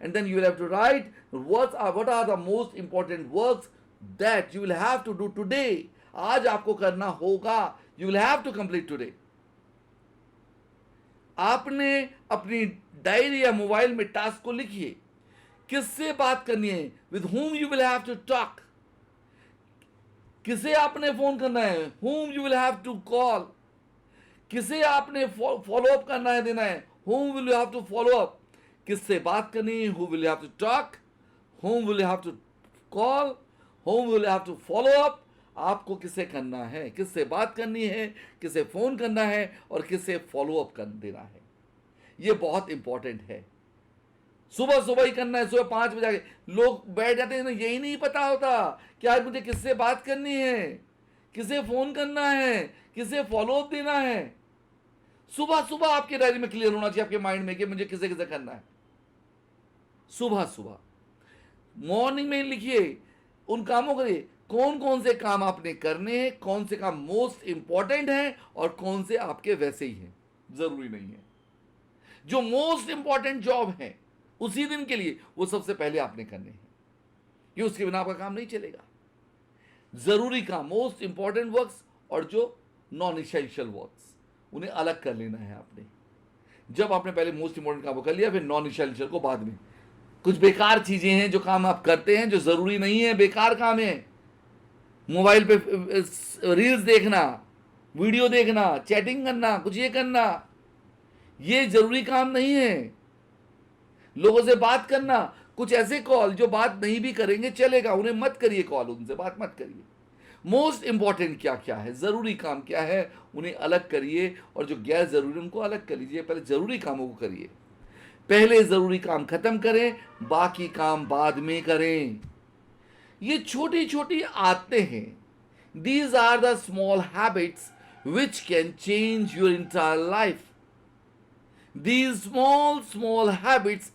and then you will have to write what are the most important works that you will have to do today. आज आपको करना होगा, you will have to complete today. आपने अपनी diary या mobile में task को लिखिए, किससे बात करनी है, with whom you will have to talk, किसे आपने फोन करना है, whom you will have to call, किसे आपने फॉलो अप करना है, देना है, whom will you have to follow up, किससे बात करनी है, who will you have to talk, whom will you have to call, whom will you have to follow up. आपको किसे करना है, किससे बात करनी है, किसे फोन करना है और किसे फॉलो अप कर देना है। ये बहुत इंपॉर्टेंट है। सुबह सुबह ही करना है, सुबह 5 बजे लोग बैठ जाते हैं ना, यही नहीं पता होता कि आज मुझे किससे बात करनी है, किसे फोन करना है, किसे फॉलो अप देना है। सुबह सुबह आपके डायरी में क्लियर होना चाहिए, आपके माइंड में कि मुझे किसे किसे करना है। सुबह सुबह मॉर्निंग में लिखिए, उन कामों करिए, कौन कौन से काम आपने करने हैं, कौन से काम मोस्ट इंपॉर्टेंट हैं और कौन से आपके वैसे ही हैं, जरूरी नहीं है। जो मोस्ट इंपॉर्टेंट जॉब है उसी दिन के लिए, वो सबसे पहले आपने करने हैं, ये उसके बिना आपका काम नहीं चलेगा। जरूरी काम, मोस्ट इंपॉर्टेंट वर्क्स और जो नॉन इसेंशियल वर्क्स, उन्हें अलग कर लेना है आपने। जब आपने पहले मोस्ट इंपॉर्टेंट काम को कर लिया, फिर नॉन इसेंशियल को बाद में। कुछ बेकार चीजें हैं जो काम आप करते हैं, जो जरूरी नहीं है, बेकार काम है। मोबाइल पे रील्स देखना, वीडियो देखना, चैटिंग करना, कुछ ये करना, ये जरूरी काम नहीं है। लोगों से बात करना, कुछ ऐसे कॉल जो बात नहीं भी करेंगे चलेगा, उन्हें मत करिए कॉल, उनसे बात मत करिए। मोस्ट इंपॉर्टेंट क्या क्या है, जरूरी काम क्या है, उन्हें अलग करिए और जो गैर जरूरी उनको अलग कर लीजिए। पहले जरूरी कामों को करिए, पहले जरूरी काम खत्म करें, बाकी काम बाद में करें। ये छोटी छोटी आदतें हैं। These are the small habits which can change your entire life. These small habits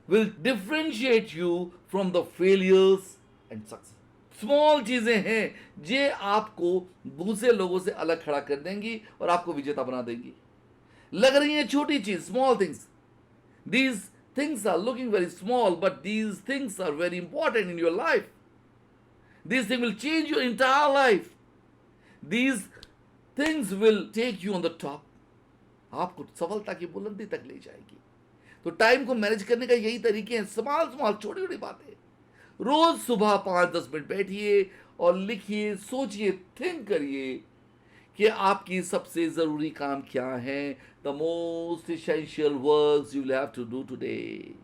will differentiate you from the failures and success. Small चीजें हैं जे आपको दूसरे लोगों से अलग खड़ा कर देंगी और आपको विजेता बना देंगी। लग रही है छोटी चीज, small things, these things are looking very small, but these things are very important in your life. These things will change your entire life. These things will take you on the top. आपको सफलता की बुलंदी तक ले जाएगी। तो time को manage करने का यही तरीके हैं, स्मॉल स्मॉल छोटी छोटी बातें। रोज सुबह 5-10 मिनट बैठिए और लिखिए, सोचिए, थिंक करिए कि आपकी सबसे जरूरी काम क्या है। The most essential works you will have to do today.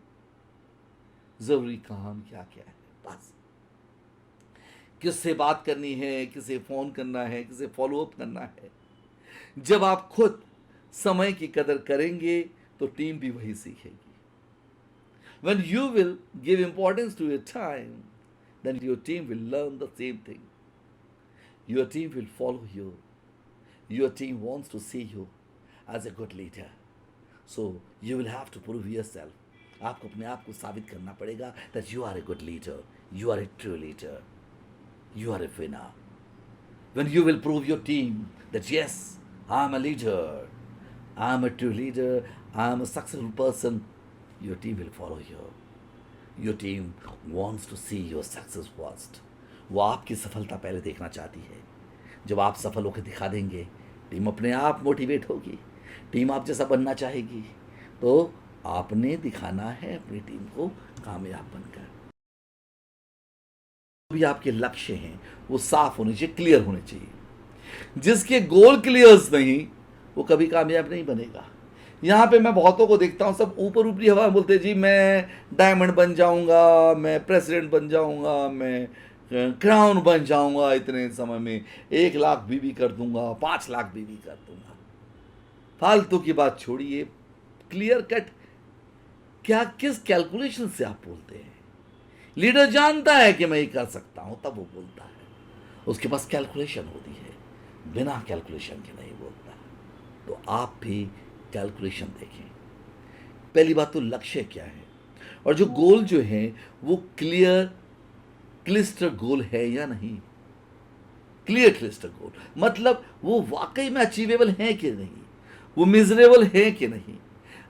जरूरी काम क्या क्या है, बस। किससे बात करनी है, किसे फोन करना है, किसे फॉलो अप करना है। जब आप खुद समय की कदर करेंगे तो टीम भी वही सीखेगी। When you will give importance to your time, then your team will learn the same thing. Your team will follow you. Your team wants to see you as a good leader. So you will have to prove yourself. आपको अपने आप को साबित करना पड़ेगा that you are a good leader. You are a true leader. You are a winner. When you will prove your team that yes, I am a leader, I am a true leader, I am a successful person, your team will follow you. Your team wants to see your success first. वो आपकी सफलता पहले देखना चाहती है। जब आप सफल होकर दिखा देंगे, टीम अपने आप मोटिवेट होगी, टीम आप जैसा बनना चाहेगी। तो आपने दिखाना है अपनी टीम को कामयाब बनकर। भी आपके लक्ष्य हैं वो साफ होने चाहिए, क्लियर होने चाहिए। जिसके गोल क्लियर्स नहीं, वो कभी कामयाब नहीं बनेगा। यहाँ पे मैं बहुतों को देखता हूँ, सब ऊपर ऊपरी हवा में बोलते जी मैं डायमंड बन जाऊँगा, मैं प्रेसिडेंट बन जाऊँगा, मैं क्राउन बन जाऊँगा, इतने समय में 1 लाख बीवी कर दूंगा, 5 लाख बीवी कर दूंगा। फालतू की बात छोड़िए, क्लियर कट क्या किस कैलकुलेशन से आप बोलते हैं? लीडर जानता है कि मैं ये कर सकता हूं, तब वो बोलता है। उसके पास कैलकुलेशन होती है, बिना कैलकुलेशन के नहीं बोलता। तो आप भी कैलकुलेशन देखें। पहली बात तो लक्ष्य क्या है, और जो गोल जो है वो क्लिस्टर गोल है या नहीं। क्लियर क्लिस्टर गोल मतलब वो वाकई में अचीवेबल है कि नहीं, वो मिजरेबल है कि नहीं,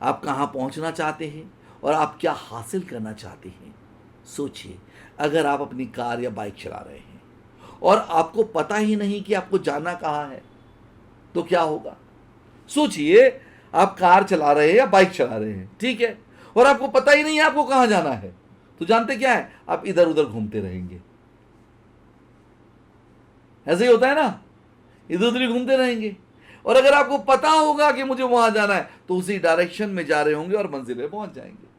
आप कहां पहुंचना चाहते हैं और आप क्या हासिल करना चाहते हैं। सोचिए, अगर आप अपनी कार या बाइक चला रहे हैं और आपको पता ही नहीं कि आपको जाना कहां है, तो क्या होगा? सोचिए, आप कार चला रहे हैं या बाइक चला रहे हैं, ठीक है, और आपको पता ही नहीं है आपको कहां जाना है, तो जानते क्या है, आप इधर उधर घूमते रहेंगे। ऐसे ही होता है ना, इधर उधर ही घूमते रहेंगे। और अगर आपको पता होगा कि मुझे वहां जाना है, तो उसी डायरेक्शन में जा रहे होंगे और मंजिल पे पहुंच जाएंगे।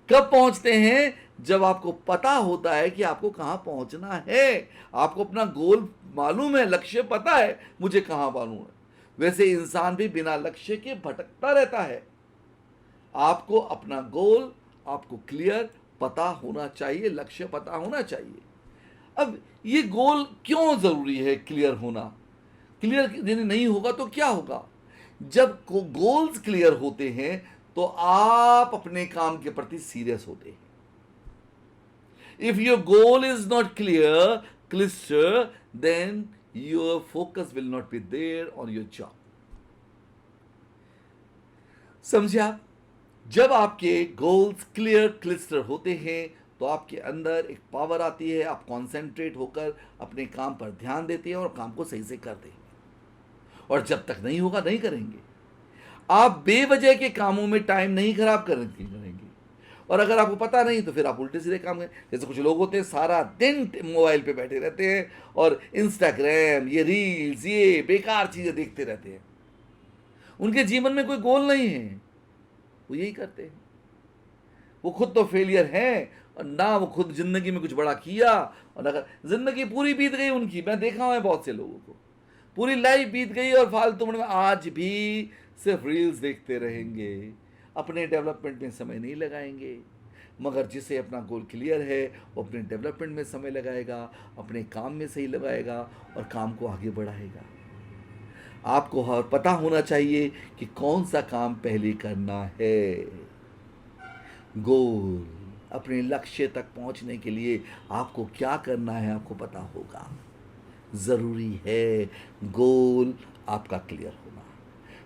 कब पहुंचते हैं? जब आपको पता होता है कि आपको कहां पहुंचना है, आपको अपना गोल मालूम है, लक्ष्य पता है मुझे कहां मालूम है। वैसे इंसान भी बिना लक्ष्य के भटकता रहता है। आपको अपना गोल, आपको क्लियर पता होना चाहिए, लक्ष्य पता होना चाहिए। अब ये गोल क्यों जरूरी है क्लियर होना? क्लियर यदि नहीं होगा तो क्या होगा? जब गोल्स क्लियर होते हैं तो आप अपने काम के प्रति सीरियस होते हैं। If your goal is not clear, then your focus will not be there on your job. समझे आप? जब आपके गोल्स क्लियर क्लिस्टर होते हैं तो आपके अंदर एक पावर आती है, आप कॉन्सेंट्रेट होकर अपने काम पर ध्यान देते हैं और काम को सही से करते हैं। और जब तक नहीं होगा नहीं करेंगे। आप बेवजह के कामों में टाइम नहीं खराब करेंगे। और अगर आपको पता नहीं तो फिर आप उल्टे सीधे काम करें। जैसे कुछ लोग होते हैं सारा दिन मोबाइल पे बैठे रहते हैं और इंस्टाग्राम, ये रील्स, ये बेकार चीजें देखते रहते हैं। उनके जीवन में कोई गोल नहीं है, वो यही करते हैं। वो खुद तो फेलियर हैं और ना वो खुद जिंदगी में कुछ बड़ा किया, और अगर जिंदगी पूरी बीत गई उनकी, मैं देखा है बहुत से लोगों को, पूरी लाइफ बीत गई और फालतू में आज भी सिर्फ रील्स देखते रहेंगे, अपने डेवलपमेंट में समय नहीं लगाएंगे। मगर जिसे अपना गोल क्लियर है वो अपने डेवलपमेंट में समय लगाएगा, अपने काम में सही लगाएगा और काम को आगे बढ़ाएगा। आपको पता होना चाहिए कि कौन सा काम पहले करना है। गोल, अपने लक्ष्य तक पहुंचने के लिए आपको क्या करना है आपको पता होगा। जरूरी है गोल आपका क्लियर होना।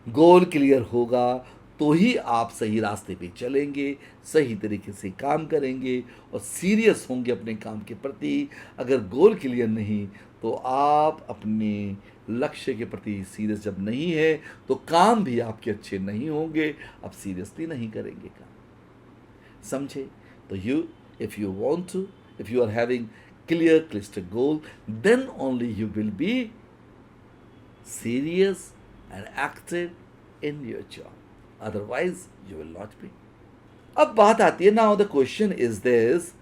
गोल क्लियर होगा तो ही आप सही रास्ते पे चलेंगे, सही तरीके से काम करेंगे और सीरियस होंगे अपने काम के प्रति। अगर गोल क्लियर नहीं तो आप अपने लक्ष्य के प्रति सीरियस जब नहीं है तो काम भी आपके अच्छे नहीं होंगे, आप सीरियसली नहीं करेंगे काम। समझे? तो if you want to, if you are having clear cluster goal, then only you will be serious and active in your job. Otherwise, you will not be. अब बात आती है, now the question is this,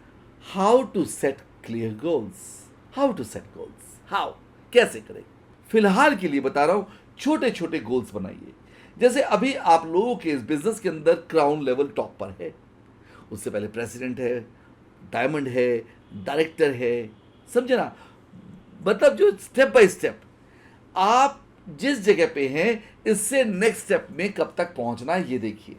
how to set clear goals? How to set goals? How? कैसे करें? फिलहाल के लिए बता रहा हूं, छोटे छोटे गोल्स बनाइए। जैसे अभी आप लोगों के इस बिजनेस के अंदर क्राउन लेवल टॉप पर है, उससे पहले प्रेसिडेंट है, डायमंड है, डायरेक्टर है, समझे ना? मतलब जो स्टेप बाय स्टेप आप जिस जगह पे हैं, इससे नेक्स्ट स्टेप में कब तक पहुंचना है ये देखिए,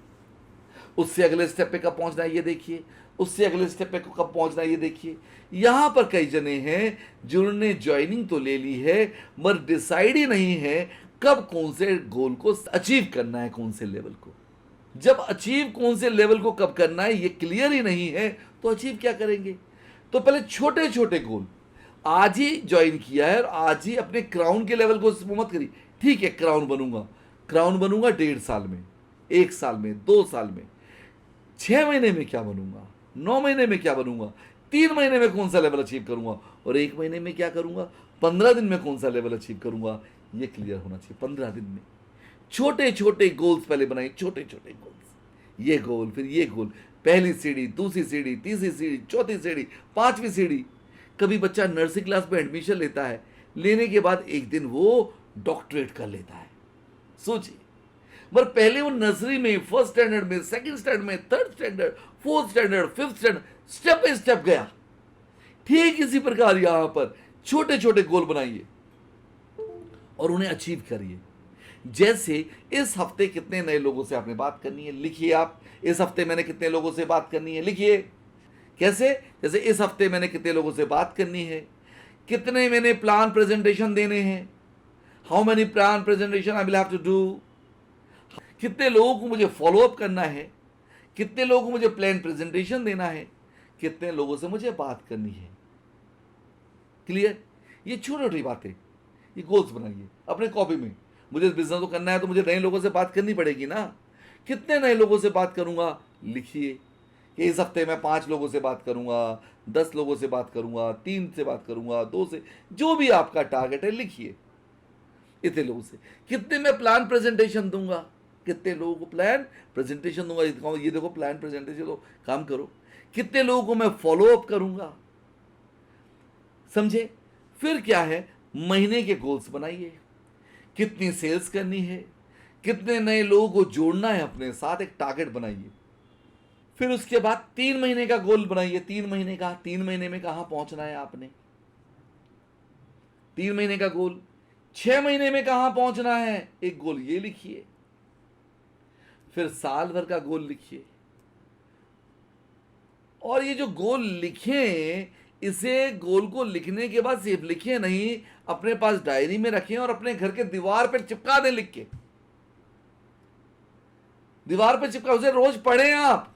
उससे अगले स्टेप पे कब पहुंचना है ये देखिए, उससे अगले स्टेप पे कब पहुंचना है ये देखिए। यहां पर कई जने हैं जिन्होंने ज्वाइनिंग तो ले ली है मगर डिसाइड ही नहीं है कब कौन से गोल को अचीव करना है, कौन से लेवल को। जब अचीव कौन से लेवल को कब करना है ये क्लियर ही नहीं है तो अचीव क्या करेंगे? तो पहले छोटे छोटे गोल, आज ही ज्वाइन किया है और आज ही अपने क्राउन के लेवल को मत करिए। ठीक है, क्राउन बनूंगा 1.5 साल में, 1 साल में, 2 साल में, 6 महीने में क्या बनूंगा, 9 महीने में क्या बनूंगा, 3 महीने में कौन सा लेवल अचीव करूंगा और 1 महीने में क्या करूंगा, 15 दिन में कौन सा लेवल अचीव करूंगा, ये क्लियर होना चाहिए। 15 दिन में छोटे छोटे गोल्स पहले बनाइए, छोटे छोटे गोल्स, ये गोल फिर ये गोल, पहली सीढ़ी, दूसरी सीढ़ी, तीसरी सीढ़ी, चौथी सीढ़ी, 5वीं सीढ़ी। कभी बच्चा नर्सिंग क्लास में एडमिशन लेता है, लेने के बाद एक दिन वो डॉक्टरेट कर लेता है। सोचिए, मगर पहले वो नर्सरी में, फर्स्ट स्टैंडर्ड में, सेकंड स्टैंडर्ड में, third standard, fourth standard, fifth standard, step by step गया। ठीक इसी प्रकार यहां पर छोटे छोटे गोल बनाइए और उन्हें अचीव करिए। जैसे इस हफ्ते कितने नए लोगों से आपने बात करनी है, लिखिए आप। इस हफ्ते मैंने कितने लोगों से बात करनी है, लिखिए। कैसे? जैसे इस हफ्ते मैंने कितने लोगों से बात करनी है, कितने मैंने प्लान प्रेजेंटेशन देने हैं, how many plan presentation I will have to do, कितने लोगों को मुझे फॉलो अप करना है, कितने लोगों को मुझे प्लान प्रेजेंटेशन देना है, कितने लोगों से मुझे बात करनी है। क्लियर? ये छोटी छोटी बातें, ये गोल्स बनाइए अपने कॉपी में। मुझे बिजनेस तो करना है तो मुझे नए लोगों से बात करनी पड़ेगी ना। कितने नए लोगों से बात करूंगा, लिखिए कि इस हफ्ते मैं 5 लोगों से बात करूंगा, 10 लोगों से बात करूंगा, 3 से बात करूंगा, 2 से, जो भी आपका टारगेट है लिखिए। इतने लोगों से कितने मैं प्लान प्रेजेंटेशन दूंगा, कितने लोगों को प्लान प्रेजेंटेशन दूंगा, ये देखो प्लान प्रेजेंटेशन, तो काम करो। कितने लोगों को मैं फॉलो अप करूंगा, समझे? फिर क्या है, महीने के गोल्स बनाइए। कितनी सेल्स करनी है, कितने नए लोगों को जोड़ना है अपने साथ, एक टारगेट बनाइए। फिर उसके बाद 3 महीने का गोल बनाइए। 3 महीने का, 3 महीने में कहां पहुंचना है आपने, 3 महीने का गोल। 6 महीने में कहां पहुंचना है, एक गोल ये लिखिए। फिर साल भर का गोल लिखिए। और ये जो गोल लिखे, इसे गोल को लिखने के बाद सिर्फ लिखे नहीं, अपने पास डायरी में रखें और अपने घर के दीवार पर चिपका दें। लिख के दीवार पर चिपका, उसे रोज पढ़ें आप।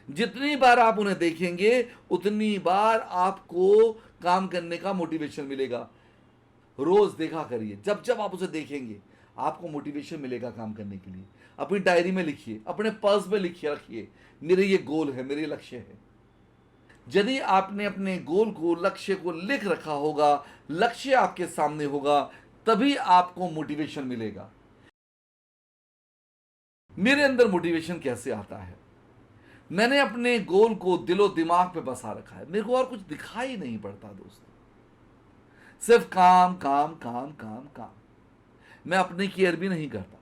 जितनी बार आप उन्हें देखेंगे उतनी बार आपको काम करने का मोटिवेशन मिलेगा। रोज देखा करिए, जब जब आप उसे देखेंगे आपको मोटिवेशन मिलेगा काम करने के लिए। अपनी डायरी में लिखिए, अपने पर्स में लिखिए, रखिए, मेरे ये गोल है, मेरे लक्ष्य है। यदि आपने अपने गोल को, लक्ष्य को लिख रखा होगा, लक्ष्य आपके सामने होगा, तभी आपको मोटिवेशन मिलेगा। मेरे अंदर मोटिवेशन कैसे आता है, मैंने अपने गोल को दिलो दिमाग पे बसा रखा है। मेरे को और कुछ दिखाई नहीं पड़ता दोस्तों, सिर्फ काम काम काम काम काम। मैं अपनी केयर भी नहीं करता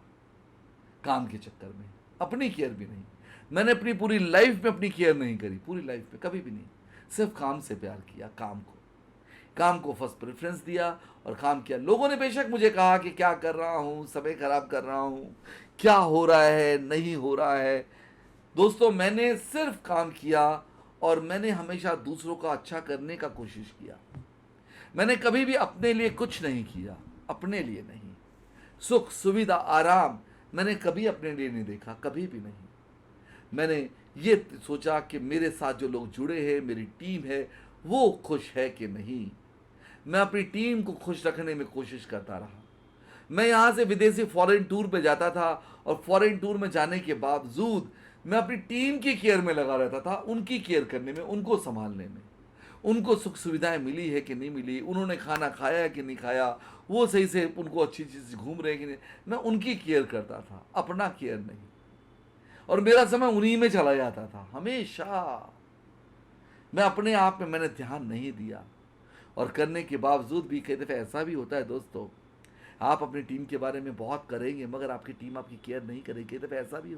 काम के चक्कर में, अपनी केयर भी नहीं। मैंने अपनी पूरी लाइफ में अपनी केयर नहीं करी, पूरी लाइफ में कभी भी नहीं। सिर्फ काम से प्यार किया, काम को फर्स्ट प्रेफरेंस दिया और काम किया। लोगों ने बेशक मुझे कहा कि क्या कर रहा हूं, समय खराब कर रहा हूं, क्या हो रहा है, नहीं हो रहा है। दोस्तों, मैंने सिर्फ काम किया और मैंने हमेशा दूसरों का अच्छा करने का कोशिश किया। मैंने कभी भी अपने लिए कुछ नहीं किया, अपने लिए नहीं। सुख, सुविधा, आराम मैंने कभी अपने लिए नहीं देखा, कभी भी नहीं। मैंने ये सोचा कि मेरे साथ जो लोग जुड़े हैं, मेरी टीम है, वो खुश है कि नहीं। मैं अपनी टीम को खुश रखने में कोशिश करता रहा। मैं यहाँ से विदेशी फॉरेन टूर पे जाता था और फॉरेन टूर में जाने के बावजूद मैं अपनी टीम की केयर में लगा रहता था, उनकी केयर करने में, उनको संभालने में। उनको सुख सुविधाएं मिली है कि नहीं मिली, उन्होंने खाना खाया है कि नहीं खाया, वो सही से उनको अच्छी चीज़ घूम रहे हैं कि नहीं, मैं उनकी केयर करता था, अपना केयर नहीं। और मेरा समय उन्हीं में चला जाता था हमेशा। मैं अपने आप में मैंने ध्यान नहीं दिया। और करने के बावजूद भी कई दफ़े ऐसा भी होता है दोस्तों, आप अपनी टीम के बारे में बहुत करेंगे मगर आपकी टीम आपकी केयर नहीं करेगी। कई दफ़े ऐसा भी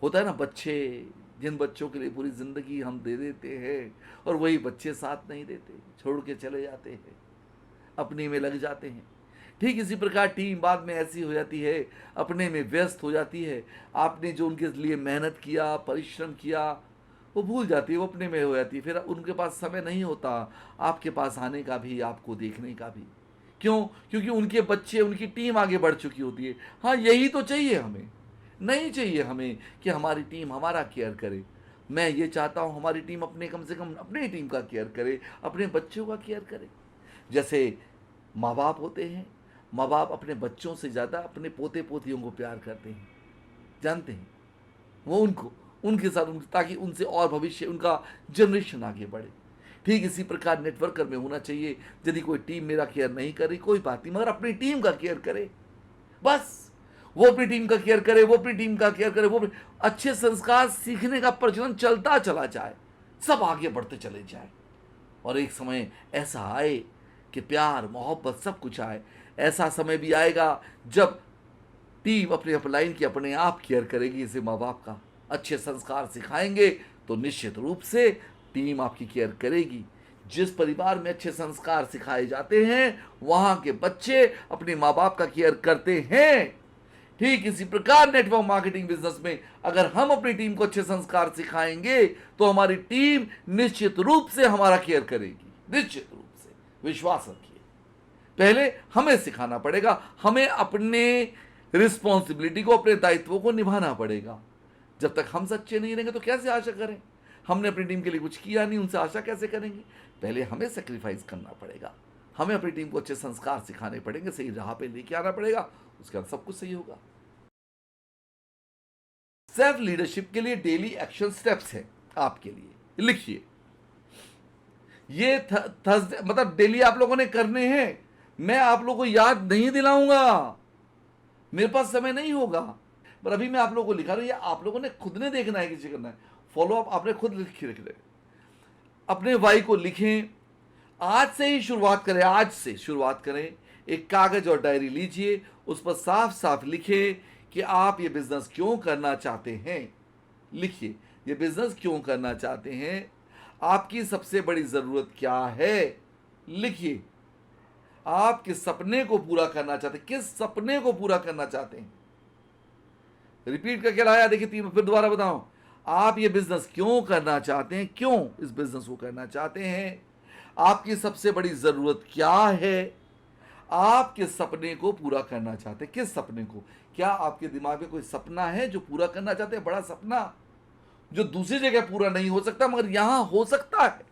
होता है ना, बच्चे, जिन बच्चों के लिए पूरी ज़िंदगी हम दे देते हैं और वही बच्चे साथ नहीं देते, छोड़ के चले जाते हैं, अपने में लग जाते हैं। ठीक इसी प्रकार टीम बाद में ऐसी हो जाती है, अपने में व्यस्त हो जाती है। आपने जो उनके लिए मेहनत किया, परिश्रम किया, वो भूल जाती है, वो अपने में हो जाती है। फिर उनके पास समय नहीं होता आपके पास आने का भी, आपको देखने का भी। क्यों? क्योंकि उनके बच्चे, उनकी टीम आगे बढ़ चुकी होती है। हाँ, यही तो चाहिए हमें। नहीं चाहिए हमें कि हमारी टीम हमारा केयर करे। मैं ये चाहता हूँ हमारी टीम अपने, कम से कम अपनी टीम का केयर करे, अपने बच्चों का केयर करे। जैसे माँ बाप होते हैं, माँ बाप अपने बच्चों से ज़्यादा अपने पोते पोतियों को प्यार करते हैं, जानते हैं वो उनको, उनके साथ ताकि उनसे और भविष्य, उनका जनरेशन आगे बढ़े। ठीक इसी प्रकार नेटवर्कर में होना चाहिए। यदि कोई टीम मेरा केयर नहीं कर रही, कोई बात नहीं, मगर अपनी टीम का केयर करे। बस वो अपनी टीम का केयर करे, वो अपनी टीम का केयर करे, वो अच्छे संस्कार सीखने का प्रचलन चलता चला जाए, सब आगे बढ़ते चले जाए। और एक समय ऐसा आए कि प्यार, मोहब्बत सब कुछ आए। ऐसा समय भी आएगा जब टीम अपने अपलाइन की अपने आप केयर करेगी। इसे माँ बाप का अच्छे संस्कार सिखाएंगे तो निश्चित रूप से टीम आपकी केयर करेगी। जिस परिवार में अच्छे संस्कार सिखाए जाते हैं वहां के बच्चे अपने माँ बाप का केयर करते हैं। ठीक इसी प्रकार नेटवर्क मार्केटिंग बिजनेस में अगर हम अपनी टीम को अच्छे संस्कार सिखाएंगे तो हमारी टीम निश्चित रूप से हमारा केयर करेगी। निश्चित रूप से विश्वास रखिए, पहले हमें सिखाना पड़ेगा, हमें अपने रिस्पॉन्सिबिलिटी को, अपने दायित्वों को निभाना पड़ेगा। जब तक हम सच्चे नहीं रहेंगे तो कैसे आशा करें? हमने अपनी टीम के लिए कुछ किया नहीं, उनसे आशा कैसे करेंगे? पहले हमें सेक्रीफाइस करना पड़ेगा, हमें अपनी टीम को अच्छे संस्कार सिखाने पड़ेंगे, सही राह पे लेके आना पड़ेगा, उसके बाद सब कुछ सही होगा। सेल्फ लीडरशिप के लिए डेली एक्शन स्टेप्स है आपके लिए, लिखिए। ये थर्सडे मतलब डेली आप लोगों ने करने हैं। मैं आप लोगों को याद नहीं दिलाऊंगा, मेरे पास समय नहीं होगा, पर अभी मैं आप लोगों को लिखा रहा हूं, ये आप लोगों ने खुद ने देखना है, किसी करना है। फॉलो अप आपने खुद लिख रहे, अपने वाई को लिखें। आज से ही शुरुआत करें, आज से शुरुआत करें। एक कागज और डायरी लीजिए, उस पर साफ साफ लिखें कि आप ये बिजनेस क्यों करना चाहते हैं। लिखिए, ये बिजनेस क्यों करना चाहते हैं, आपकी सबसे बड़ी जरूरत क्या है। लिखिए, आप किस सपने को पूरा करना चाहते हैं, किस सपने को पूरा करना चाहते हैं। रिपीट करके लाया, देखिए फिर दोबारा बताऊं। आप ये बिजनेस क्यों करना चाहते हैं, क्यों इस बिजनेस को करना चाहते हैं, आपकी सबसे बड़ी जरूरत क्या है, आप किस सपने को पूरा करना चाहते हैं। किस सपने को? क्या आपके दिमाग में कोई सपना है जो पूरा करना चाहते हैं, बड़ा सपना जो दूसरी जगह पूरा नहीं हो सकता मगर यहां हो सकता है।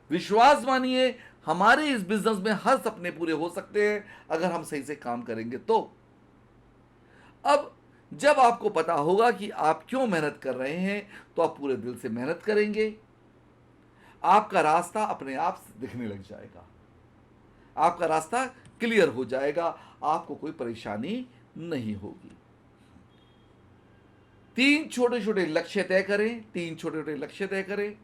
विश्वास मानिए, हमारे इस बिजनेस में हर सपने पूरे हो सकते हैं अगर हम सही से काम करेंगे तो। अब जब आपको पता होगा कि आप क्यों मेहनत कर रहे हैं तो आप पूरे दिल से मेहनत करेंगे, आपका रास्ता अपने आप दिखने लग जाएगा, आपका रास्ता क्लियर हो जाएगा, आपको कोई परेशानी नहीं होगी। 3 छोटे छोटे लक्ष्य तय करें, 3 छोटे छोटे लक्ष्य तय करें।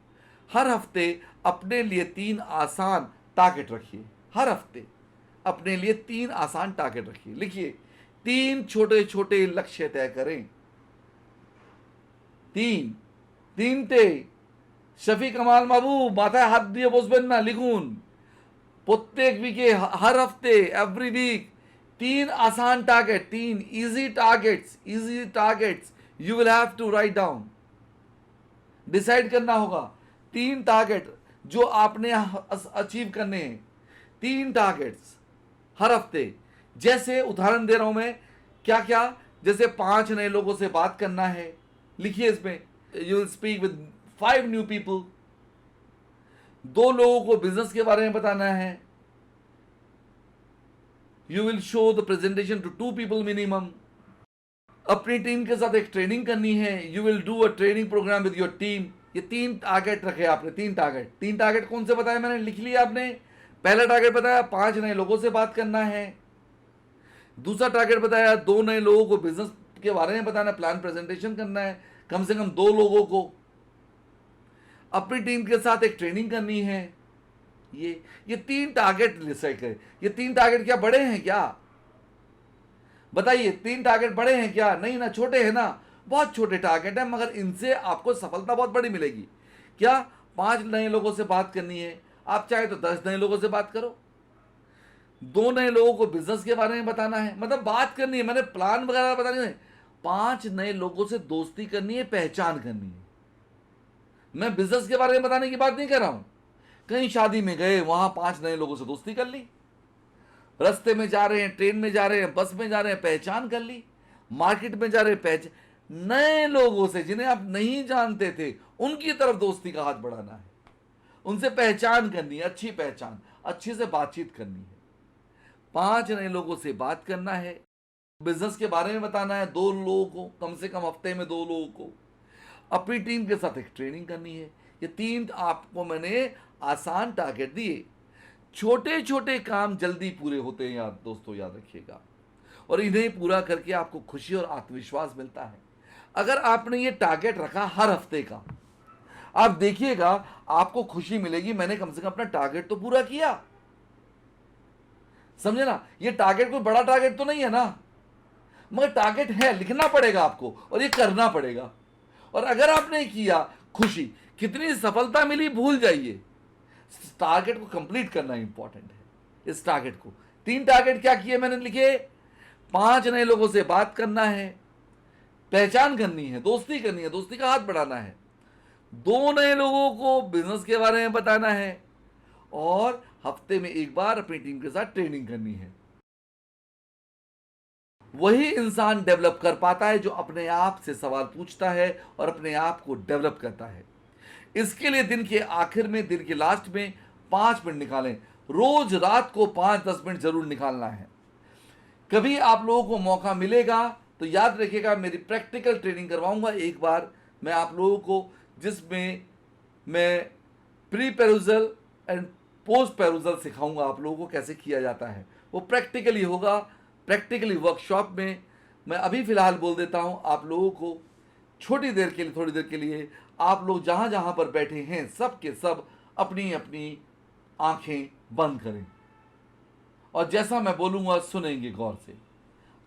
हर हफ्ते अपने लिए 3 आसान टारगेट रखिए। हर हफ्ते अपने लिए 3 आसान टारगेट रखिए। लिखिए, 3 छोटे छोटे लक्ष्य तय करें। 3 শফিক কামাল বাবু মাথায় হাত দিয়ে বসবেন না, লিখুন প্রত্যেক উইকে, हर हफ्ते, एवरी वीक 3 आसान target, 3 easy targets you will have to write down. Decide करना होगा 3 टारगेट जो आपने अचीव करने हैं। 3 टारगेट्स हर हफ्ते। जैसे उदाहरण दे रहा हूं मैं, क्या क्या, जैसे 5 नए लोगों से बात करना है। लिखिए इसमें, you will speak with 5 new people. 2 लोगों को बिजनेस के बारे में बताना है। You will show the presentation to 2 people minimum. अपनी टीम के साथ एक ट्रेनिंग करनी है। You will do a training program with your team. ये 3 टारगेट रखे आपने। 3 टारगेट कौन से बताए मैंने, लिख लिया आपने। पहला टारगेट बताया 5 नए लोगों से बात करना है। दूसरा टारगेट बताया 2 नए लोगों को बिजनेस के बारे में बताना, प्लान प्रेजेंटेशन करना है, कम से कम 2 लोगों को। अपनी टीम के साथ एक ट्रेनिंग करनी है। ये 3 टारगेट डिसाइड करें। ये 3 टारगेट क्या बड़े हैं क्या? बताइए, 3 टारगेट बड़े हैं क्या? नहीं ना, छोटे हैं ना, बहुत छोटे टारगेट है, मगर इनसे आपको सफलता बहुत बड़ी मिलेगी। क्या? 5 नए लोगों से बात करनी है, आप चाहे तो 10 नए लोगों से बात करो। 2 नए लोगों को बिजनेस के बारे में बताना है, मतलब बात करनी है, मैंने प्लान वगैरह बतानी है। 5 नए लोगों से दोस्ती करनी है, पहचान करनी है। मैं बिजनेस के बारे में बताने की बात नहीं कर रहा हूं। कहीं शादी में गए, वहां 5 नए लोगों से दोस्ती कर ली, रास्ते में जा रहे हैं, ट्रेन में जा रहे हैं, बस में जा रहे हैं, पहचान कर ली, मार्केट में जा रहे हैं, पहचान। नए लोगों से जिन्हें आप नहीं जानते थे उनकी तरफ दोस्ती का हाथ बढ़ाना है, उनसे पहचान करनी है, अच्छी पहचान, अच्छे से बातचीत करनी है। 5 नए लोगों से बात करना है, बिजनेस के बारे में बताना है 2 लोगों को, कम से कम हफ्ते में 2 लोगों को। अपनी टीम के साथ एक ट्रेनिंग करनी है। ये 3 आपको मैंने आसान टारगेट दिए। छोटे छोटे काम जल्दी पूरे होते हैं, याद दोस्तों, याद रखिएगा, और इन्हें पूरा करके आपको खुशी और आत्मविश्वास मिलता है। अगर आपने ये टारगेट रखा हर हफ्ते का, आप देखिएगा आपको खुशी मिलेगी, मैंने कम से कम अपना टारगेट तो पूरा किया। समझे ना? ये टारगेट कोई बड़ा टारगेट तो नहीं है ना, मगर टारगेट है, लिखना पड़ेगा आपको और ये करना पड़ेगा। और अगर आपने किया, खुशी, कितनी सफलता मिली भूल जाइए, टारगेट को कंप्लीट करना इंपॉर्टेंट है। इस टारगेट को 3 टारगेट क्या किए मैंने लिखे, 5 नए लोगों से बात करना है, पहचान करनी है, दोस्ती करनी है, दोस्ती का हाथ बढ़ाना है, 2 नए लोगों को बिजनेस के बारे में बताना है, और हफ्ते में 1 बार अपनी टीम के साथ ट्रेनिंग करनी है। वही इंसान डेवलप कर पाता है जो अपने आप से सवाल पूछता है और अपने आप को डेवलप करता है। इसके लिए दिन के आखिर में, दिन के लास्ट में 5 मिनट निकालें। रोज रात को 5-10 मिनट जरूर निकालना है। कभी आप लोगों को मौका मिलेगा तो याद रखिएगा, मेरी प्रैक्टिकल ट्रेनिंग करवाऊंगा एक बार मैं आप लोगों को, जिसमें मैं pre perusal and post perusal सिखाऊंगा आप लोगों को कैसे किया जाता है। वो प्रैक्टिकली होगा, प्रैक्टिकली वर्कशॉप में। मैं अभी फिलहाल बोल देता हूं आप लोगों को, छोटी देर के लिए, थोड़ी देर के लिए आप लोग जहां जहां पर बैठे हैं सब के सब अपनी अपनी आंखें बंद करें, और जैसा मैं बोलूंगा सुनेंगे गौर से।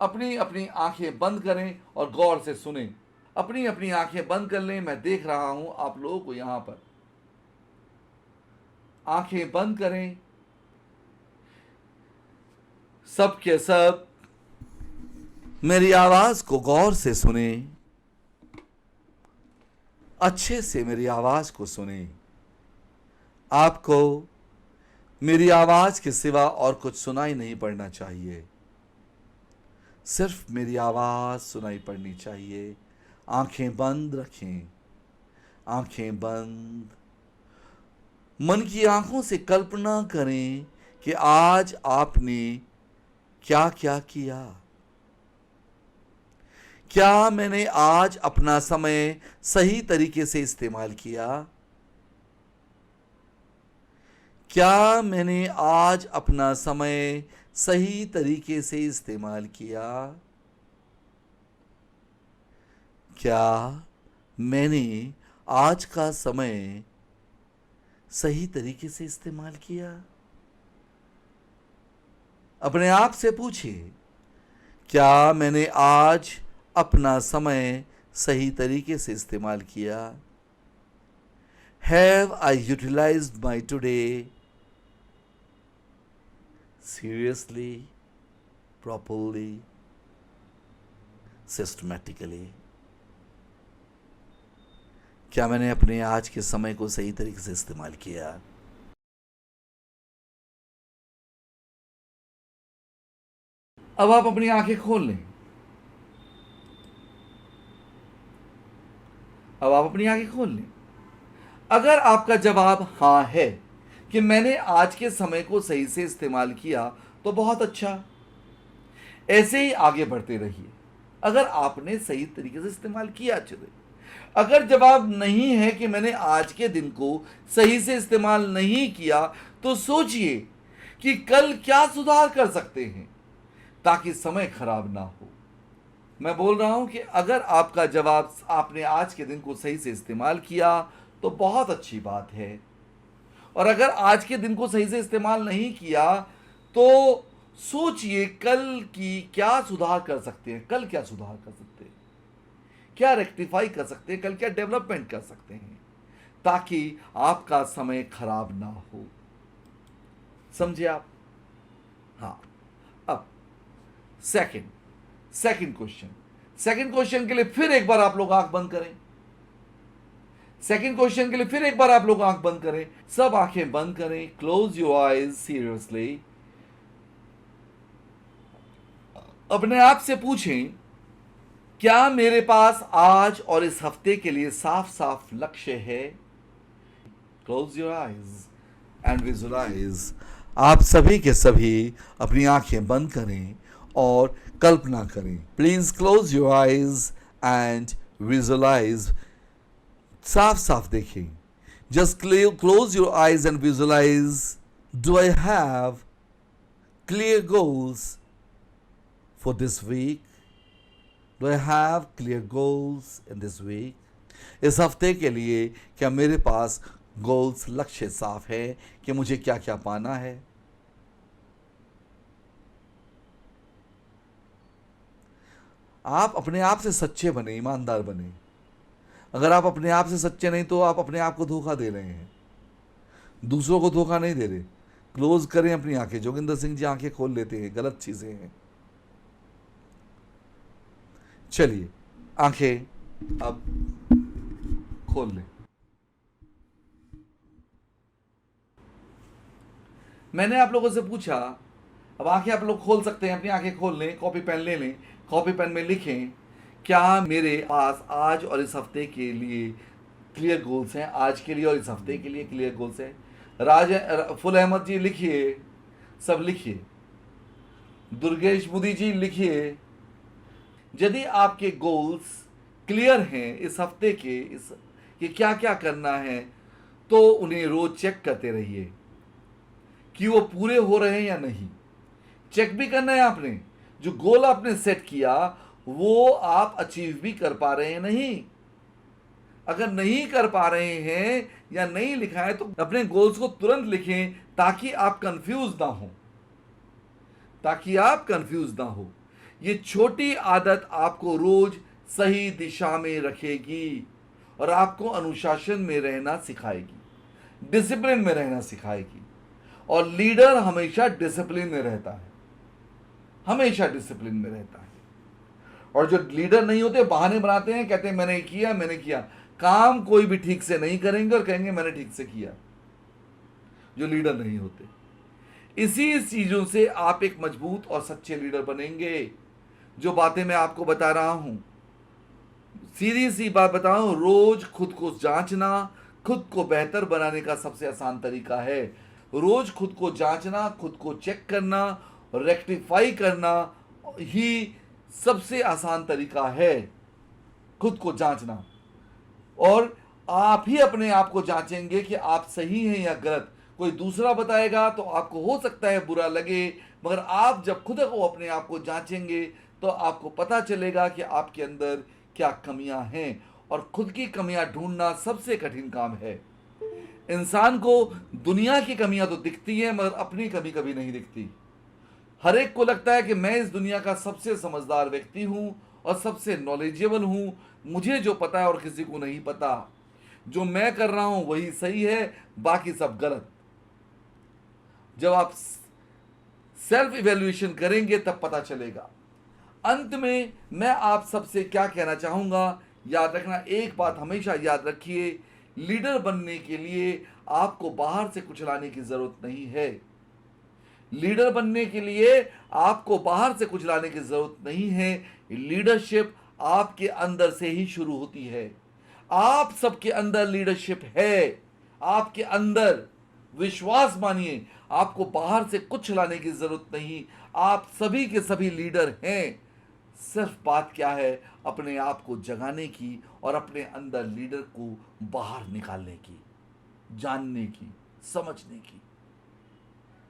अपनी अपनी आंखें बंद करें और गौर से सुने। अपनी अपनी आंखें बंद कर लें। मैं देख रहा हूं आप लोगों को यहां पर। आंखें बंद करें, सब के सब मेरी आवाज को गौर से सुने, अच्छे से मेरी आवाज को सुने। आपको मेरी आवाज के सिवा और कुछ सुनाई नहीं पड़ना चाहिए, सिर्फ मेरी आवाज सुनाई पड़नी चाहिए। आंखें बंद रखें, आंखें बंद। मन की आंखों से कल्पना करें कि आज आपने क्या क्या किया। क्या मैंने आज अपना समय सही तरीके से इस्तेमाल किया? क्या मैंने आज अपना समय सही तरीके से इस्तेमाल किया? क्या मैंने आज का समय सही तरीके से इस्तेमाल किया? अपने आप से पूछिए, क्या मैंने आज अपना समय सही तरीके से इस्तेमाल किया? Have I utilized my today seriously, properly, systematically? क्या मैंने अपने आज के समय को सही तरीके से इस्तेमाल किया? अब आप अपनी आंखें खोल लें। अब आप अपनी आंखें खोल लें। अगर आपका जवाब हाँ है कि मैंने आज के समय को सही से इस्तेमाल किया, तो बहुत अच्छा, ऐसे ही आगे बढ़ते रहिए। अगर आपने सही तरीके से इस्तेमाल किया, अच्छे से। अगर जवाब नहीं है कि मैंने आज के दिन को सही से इस्तेमाल नहीं किया, तो सोचिए कि कल क्या सुधार कर सकते हैं ताकि समय खराब ना हो। मैं बोल रहा हूं कि अगर आपका जवाब आपने आज के दिन को सही से इस्तेमाल किया तो बहुत अच्छी बात है, और अगर आज के दिन को सही से इस्तेमाल नहीं किया तो सोचिए कल की क्या सुधार कर सकते हैं, कल क्या सुधार कर सकते हैं, क्या रेक्टिफाई कर सकते हैं, कल क्या डेवलपमेंट कर सकते हैं ताकि आपका समय खराब ना हो। समझे आप? हाँ। अब सेकंड क्वेश्चन के लिए फिर एक बार आप लोग आंख बंद करें। सेकंड क्वेश्चन के लिए फिर एक बार आप लोग आंख बंद करें। सब आंखें बंद करें। Close your eyes seriously. अपने आप से पूछें, क्या मेरे पास आज और इस हफ्ते के लिए साफ साफ लक्ष्य है? Close your eyes and visualise. आप सभी के सभी अपनी आंखें बंद करें और कल्पना करें। Please close your eyes and visualise. साफ साफ देखें। Just close your eyes and visualise. Do I have clear goals for this week? Do I have clear goals in this week? इस हफ्ते के लिए क्या मेरे पास गोल्स, लक्ष्य साफ है कि मुझे क्या क्या पाना है? आप अपने आप से सच्चे बने, ईमानदार बने। अगर आप अपने आप से सच्चे नहीं तो आप अपने आप को धोखा दे रहे हैं, दूसरों को धोखा नहीं दे रहे। क्लोज करें अपनी आंखें। जोगिंदर सिंह जी आंखें खोल लेते हैं, गलत चीजें हैं। चलिए आंखें अब खोल लें। मैंने आप लोगों से पूछा, अब आंखें आप लोग खोल सकते हैं, अपनी आंखें खोल लें, कॉपी पेन ले लें, कॉपी पेन में लिखें, क्या मेरे पास आज और इस हफ्ते के लिए क्लियर गोल्स हैं? आज के लिए और इस हफ्ते के लिए क्लियर गोल्स हैं? फुल अहमद जी लिखिए, सब लिखिए। दुर्गेश मोदी जी लिखिए। यदि आपके गोल्स क्लियर हैं इस हफ्ते के, इस कि क्या क्या करना है, तो उन्हें रोज चेक करते रहिए कि वो पूरे हो रहे हैं या नहीं। चेक भी करना है आपने, जो गोल आपने सेट किया वो आप अचीव भी कर पा रहे हैं नहीं। अगर नहीं कर पा रहे हैं या नहीं लिखा है तो अपने गोल्स को तुरंत लिखें, ताकि आप कंफ्यूज ना हो, ताकि आप कंफ्यूज ना हो। ये छोटी आदत आपको रोज सही दिशा में रखेगी और आपको अनुशासन में रहना सिखाएगी, डिसिप्लिन में रहना सिखाएगी। और लीडर हमेशा डिसिप्लिन में रहता है, हमेशा डिसिप्लिन में रहता है। और जो लीडर नहीं होते बहाने बनाते हैं, कहते हैं मैंने किया, मैंने किया। काम कोई भी ठीक से नहीं करेंगे और कहेंगे मैंने ठीक से किया, जो लीडर नहीं होते। इसी चीजों से आप एक मजबूत और सच्चे लीडर बनेंगे। जो बातें मैं आपको बता रहा हूं, सीधी सी बात बताऊं, रोज खुद को जांचना खुद को बेहतर बनाने का सबसे आसान तरीका है। रोज खुद को जांचना, खुद को चेक करना, रेक्टिफाई करना ही सबसे आसान तरीका है, खुद को जांचना। और आप ही अपने आप को जांचेंगे कि आप सही हैं या गलत। कोई दूसरा बताएगा तो आपको हो सकता है बुरा लगे, मगर आप जब खुद को अपने आप को जांचेंगे तो आपको पता चलेगा कि आपके अंदर क्या कमियां हैं। और खुद की कमियां ढूंढना सबसे कठिन काम है। इंसान को दुनिया की कमियां तो दिखती हैं, मगर अपनी कमी कभी नहीं दिखती। हर एक को लगता है कि मैं इस दुनिया का सबसे समझदार व्यक्ति हूं और सबसे नॉलेजेबल हूं, मुझे जो पता है और किसी को नहीं पता, जो मैं कर रहा हूं वही सही है, बाकी सब गलत। जब आप सेल्फ इवैल्यूएशन करेंगे तब पता चलेगा। अंत में मैं आप सबसे क्या कहना चाहूंगा, याद रखना, एक बात हमेशा याद रखिए, लीडर बनने के लिए आपको बाहर से कुछ लाने की जरूरत नहीं है। लीडर बनने के लिए आपको बाहर से कुछ लाने की जरूरत नहीं है। लीडरशिप आपके अंदर से ही शुरू होती है। आप सबके अंदर लीडरशिप है, आपके अंदर। विश्वास मानिए, आपको बाहर से कुछ लाने की जरूरत नहीं। आप सभी के सभी लीडर हैं। सिर्फ बात क्या है, अपने आप को जगाने की और अपने अंदर लीडर को बाहर निकालने की, जानने की, समझने की।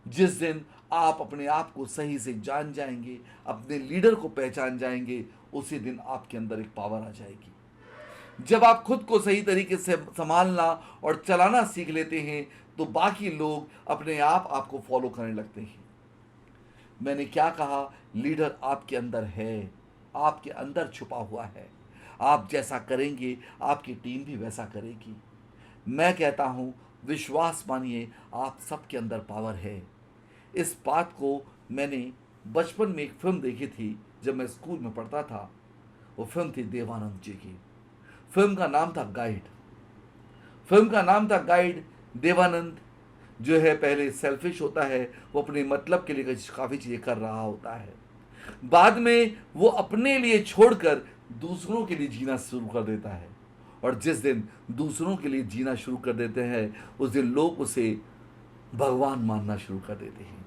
जिस दिन आप अपने आप को सही से जान जाएंगे, अपने लीडर को पहचान जाएंगे, उसी दिन आपके अंदर एक पावर आ जाएगी। जब आप खुद को सही तरीके से संभालना और चलाना सीख लेते हैं तो बाकी लोग अपने आप आपको फॉलो करने लगते हैं। मैंने क्या कहा, लीडर आपके अंदर है, आपके अंदर छुपा हुआ है। आप जैसा करेंगे आपकी टीम भी वैसा करेगी। मैं कहता हूं, विश्वास मानिए, आप सबके अंदर पावर है। इस बात को मैंने बचपन में एक फिल्म देखी थी जब मैं स्कूल में पढ़ता था। वो फिल्म थी देवानंद जी की। फिल्म का नाम था गाइड। फिल्म का नाम था गाइड। देवानंद जो है पहले सेल्फिश होता है, वो अपने मतलब के लिए काफ़ी चीज़ें कर रहा होता है। बाद में वो अपने लिए छोड़कर दूसरों के लिए जीना शुरू कर देता है। और जिस दिन दूसरों के लिए जीना शुरू कर देते हैं, उस दिन लोग उसे भगवान मानना शुरू कर देते हैं,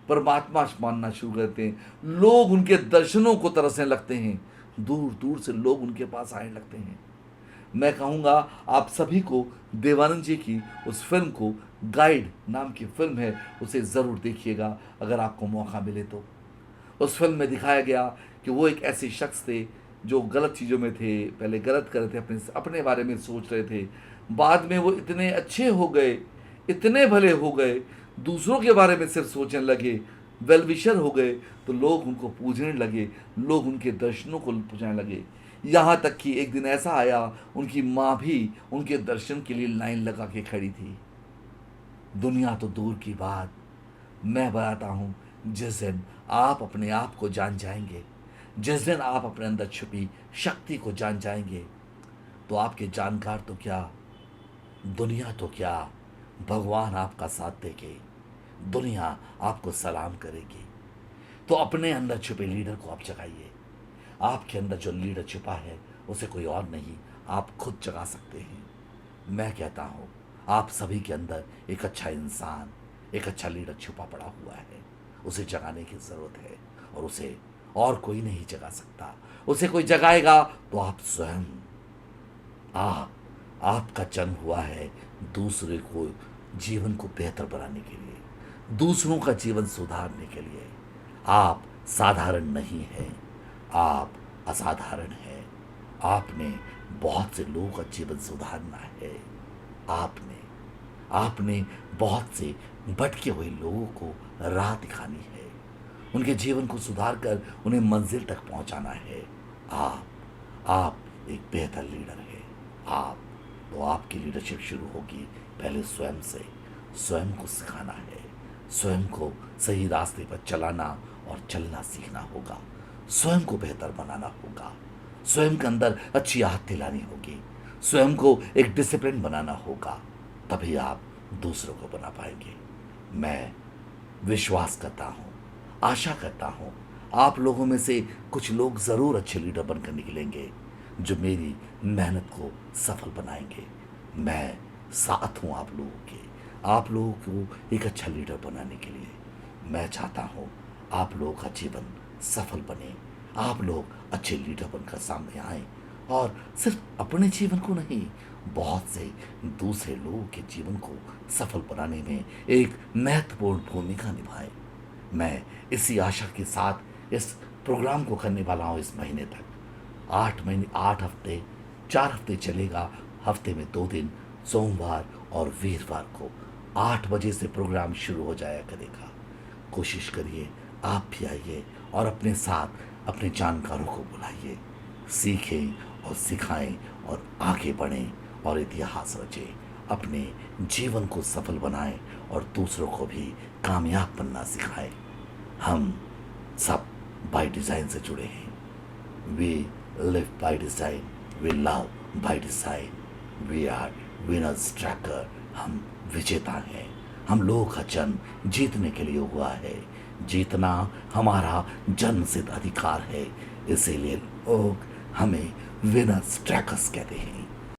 परमात्मा मानना शुरू करते हैं। लोग उनके दर्शनों को तरसने लगते हैं, दूर दूर से लोग उनके पास आने लगते हैं। मैं कहूँगा आप सभी को देवानंद जी की उस फिल्म को, गाइड नाम की फिल्म है, उसे ज़रूर देखिएगा अगर आपको मौका मिले तो। उस फिल्म में दिखाया गया कि वो एक ऐसे शख्स थे जो गलत चीज़ों में थे, पहले गलत कर रहे थे, अपने बारे में सोच रहे थे। बाद में वो इतने अच्छे हो गए, इतने भले हो गए, दूसरों के बारे में सिर्फ सोचने लगे, वेल विशर हो गए तो लोग उनको पूजने लगे, लोग उनके दर्शनों को पूजने लगे। यहाँ तक कि एक दिन ऐसा आया, उनकी माँ भी उनके दर्शन के लिए लाइन लगा के खड़ी थी। दुनिया तो दूर की बात, मैं बताता हूँ, जिस दिन आप अपने आप को जान जाएंगे, जिस दिन आप अपने अंदर छुपी शक्ति को जान जाएंगे, तो आपके जानकार तो क्या, दुनिया तो क्या, भगवान आपका साथ देंगे, दुनिया आपको सलाम करेगी। तो अपने अंदर छुपे लीडर को आप जगाइए। आपके अंदर जो लीडर छुपा है उसे कोई और नहीं, आप खुद जगा सकते हैं। मैं कहता हूँ आप सभी के अंदर एक अच्छा इंसान, एक अच्छा लीडर छुपा पड़ा हुआ है, उसे जगाने की ज़रूरत है, और उसे और कोई नहीं जगा सकता। उसे कोई जगाएगा तो आप स्वयं। आपका जन्म हुआ है दूसरे को जीवन को बेहतर बनाने के लिए, दूसरों का जीवन सुधारने के लिए। आप साधारण नहीं हैं, आप असाधारण हैं। आपने बहुत से लोगों का जीवन सुधारना है। आपने बहुत से भटके हुए लोगों को राह दिखानी है, उनके जीवन को सुधार कर उन्हें मंजिल तक पहुंचाना है। आप एक बेहतर लीडर हैं। तो आपकी लीडरशिप शुरू होगी पहले स्वयं से। स्वयं को सिखाना है, स्वयं को सही रास्ते पर चलाना और चलना सीखना होगा, स्वयं को बेहतर बनाना होगा, स्वयं के अंदर अच्छी आदत दिलानी होगी, स्वयं को एक डिसिप्लिन बनाना होगा, तभी आप दूसरों को बना पाएंगे। मैं विश्वास करता हूँ, आशा करता हूँ आप लोगों में से कुछ लोग ज़रूर अच्छे लीडर बनकर निकलेंगे, जो मेरी मेहनत को सफल बनाएंगे। मैं साथ हूँ आप लोगों को एक अच्छा लीडर बनाने के लिए। मैं चाहता हूँ आप लोगों का जीवन सफल बने, आप लोग अच्छे लीडर बनकर सामने आएं, और सिर्फ अपने जीवन को नहीं, बहुत से दूसरे लोगों के जीवन को सफल बनाने में एक महत्वपूर्ण भूमिका निभाएं। मैं इसी आशा के साथ इस प्रोग्राम को करने वाला हूँ। इस महीने तक 8 हफ्ते, 4 हफ्ते चलेगा। हफ्ते में 2 दिन, सोमवार और वीरवार को 8 बजे से प्रोग्राम शुरू हो जाया करेगा। कोशिश करिए आप भी आइए और अपने साथ अपने जानकारों को बुलाइए। सीखें और सिखाएं और आगे बढ़ें और इतिहास रचें। अपने जीवन को सफल बनाएं और दूसरों को भी कामयाब बनना सिखाएं। हम सब बाय डिज़ाइन से जुड़े हैं। We live by design, we love by design, we are winners tracker. हम विजेता हैं। हम लोगों का जन्म जीतने के लिए हुआ है। जीतना हमारा जन्मसिद्ध अधिकार है। इसीलिए लोग हमें विनर्स ट्रैकर्स कहते हैं।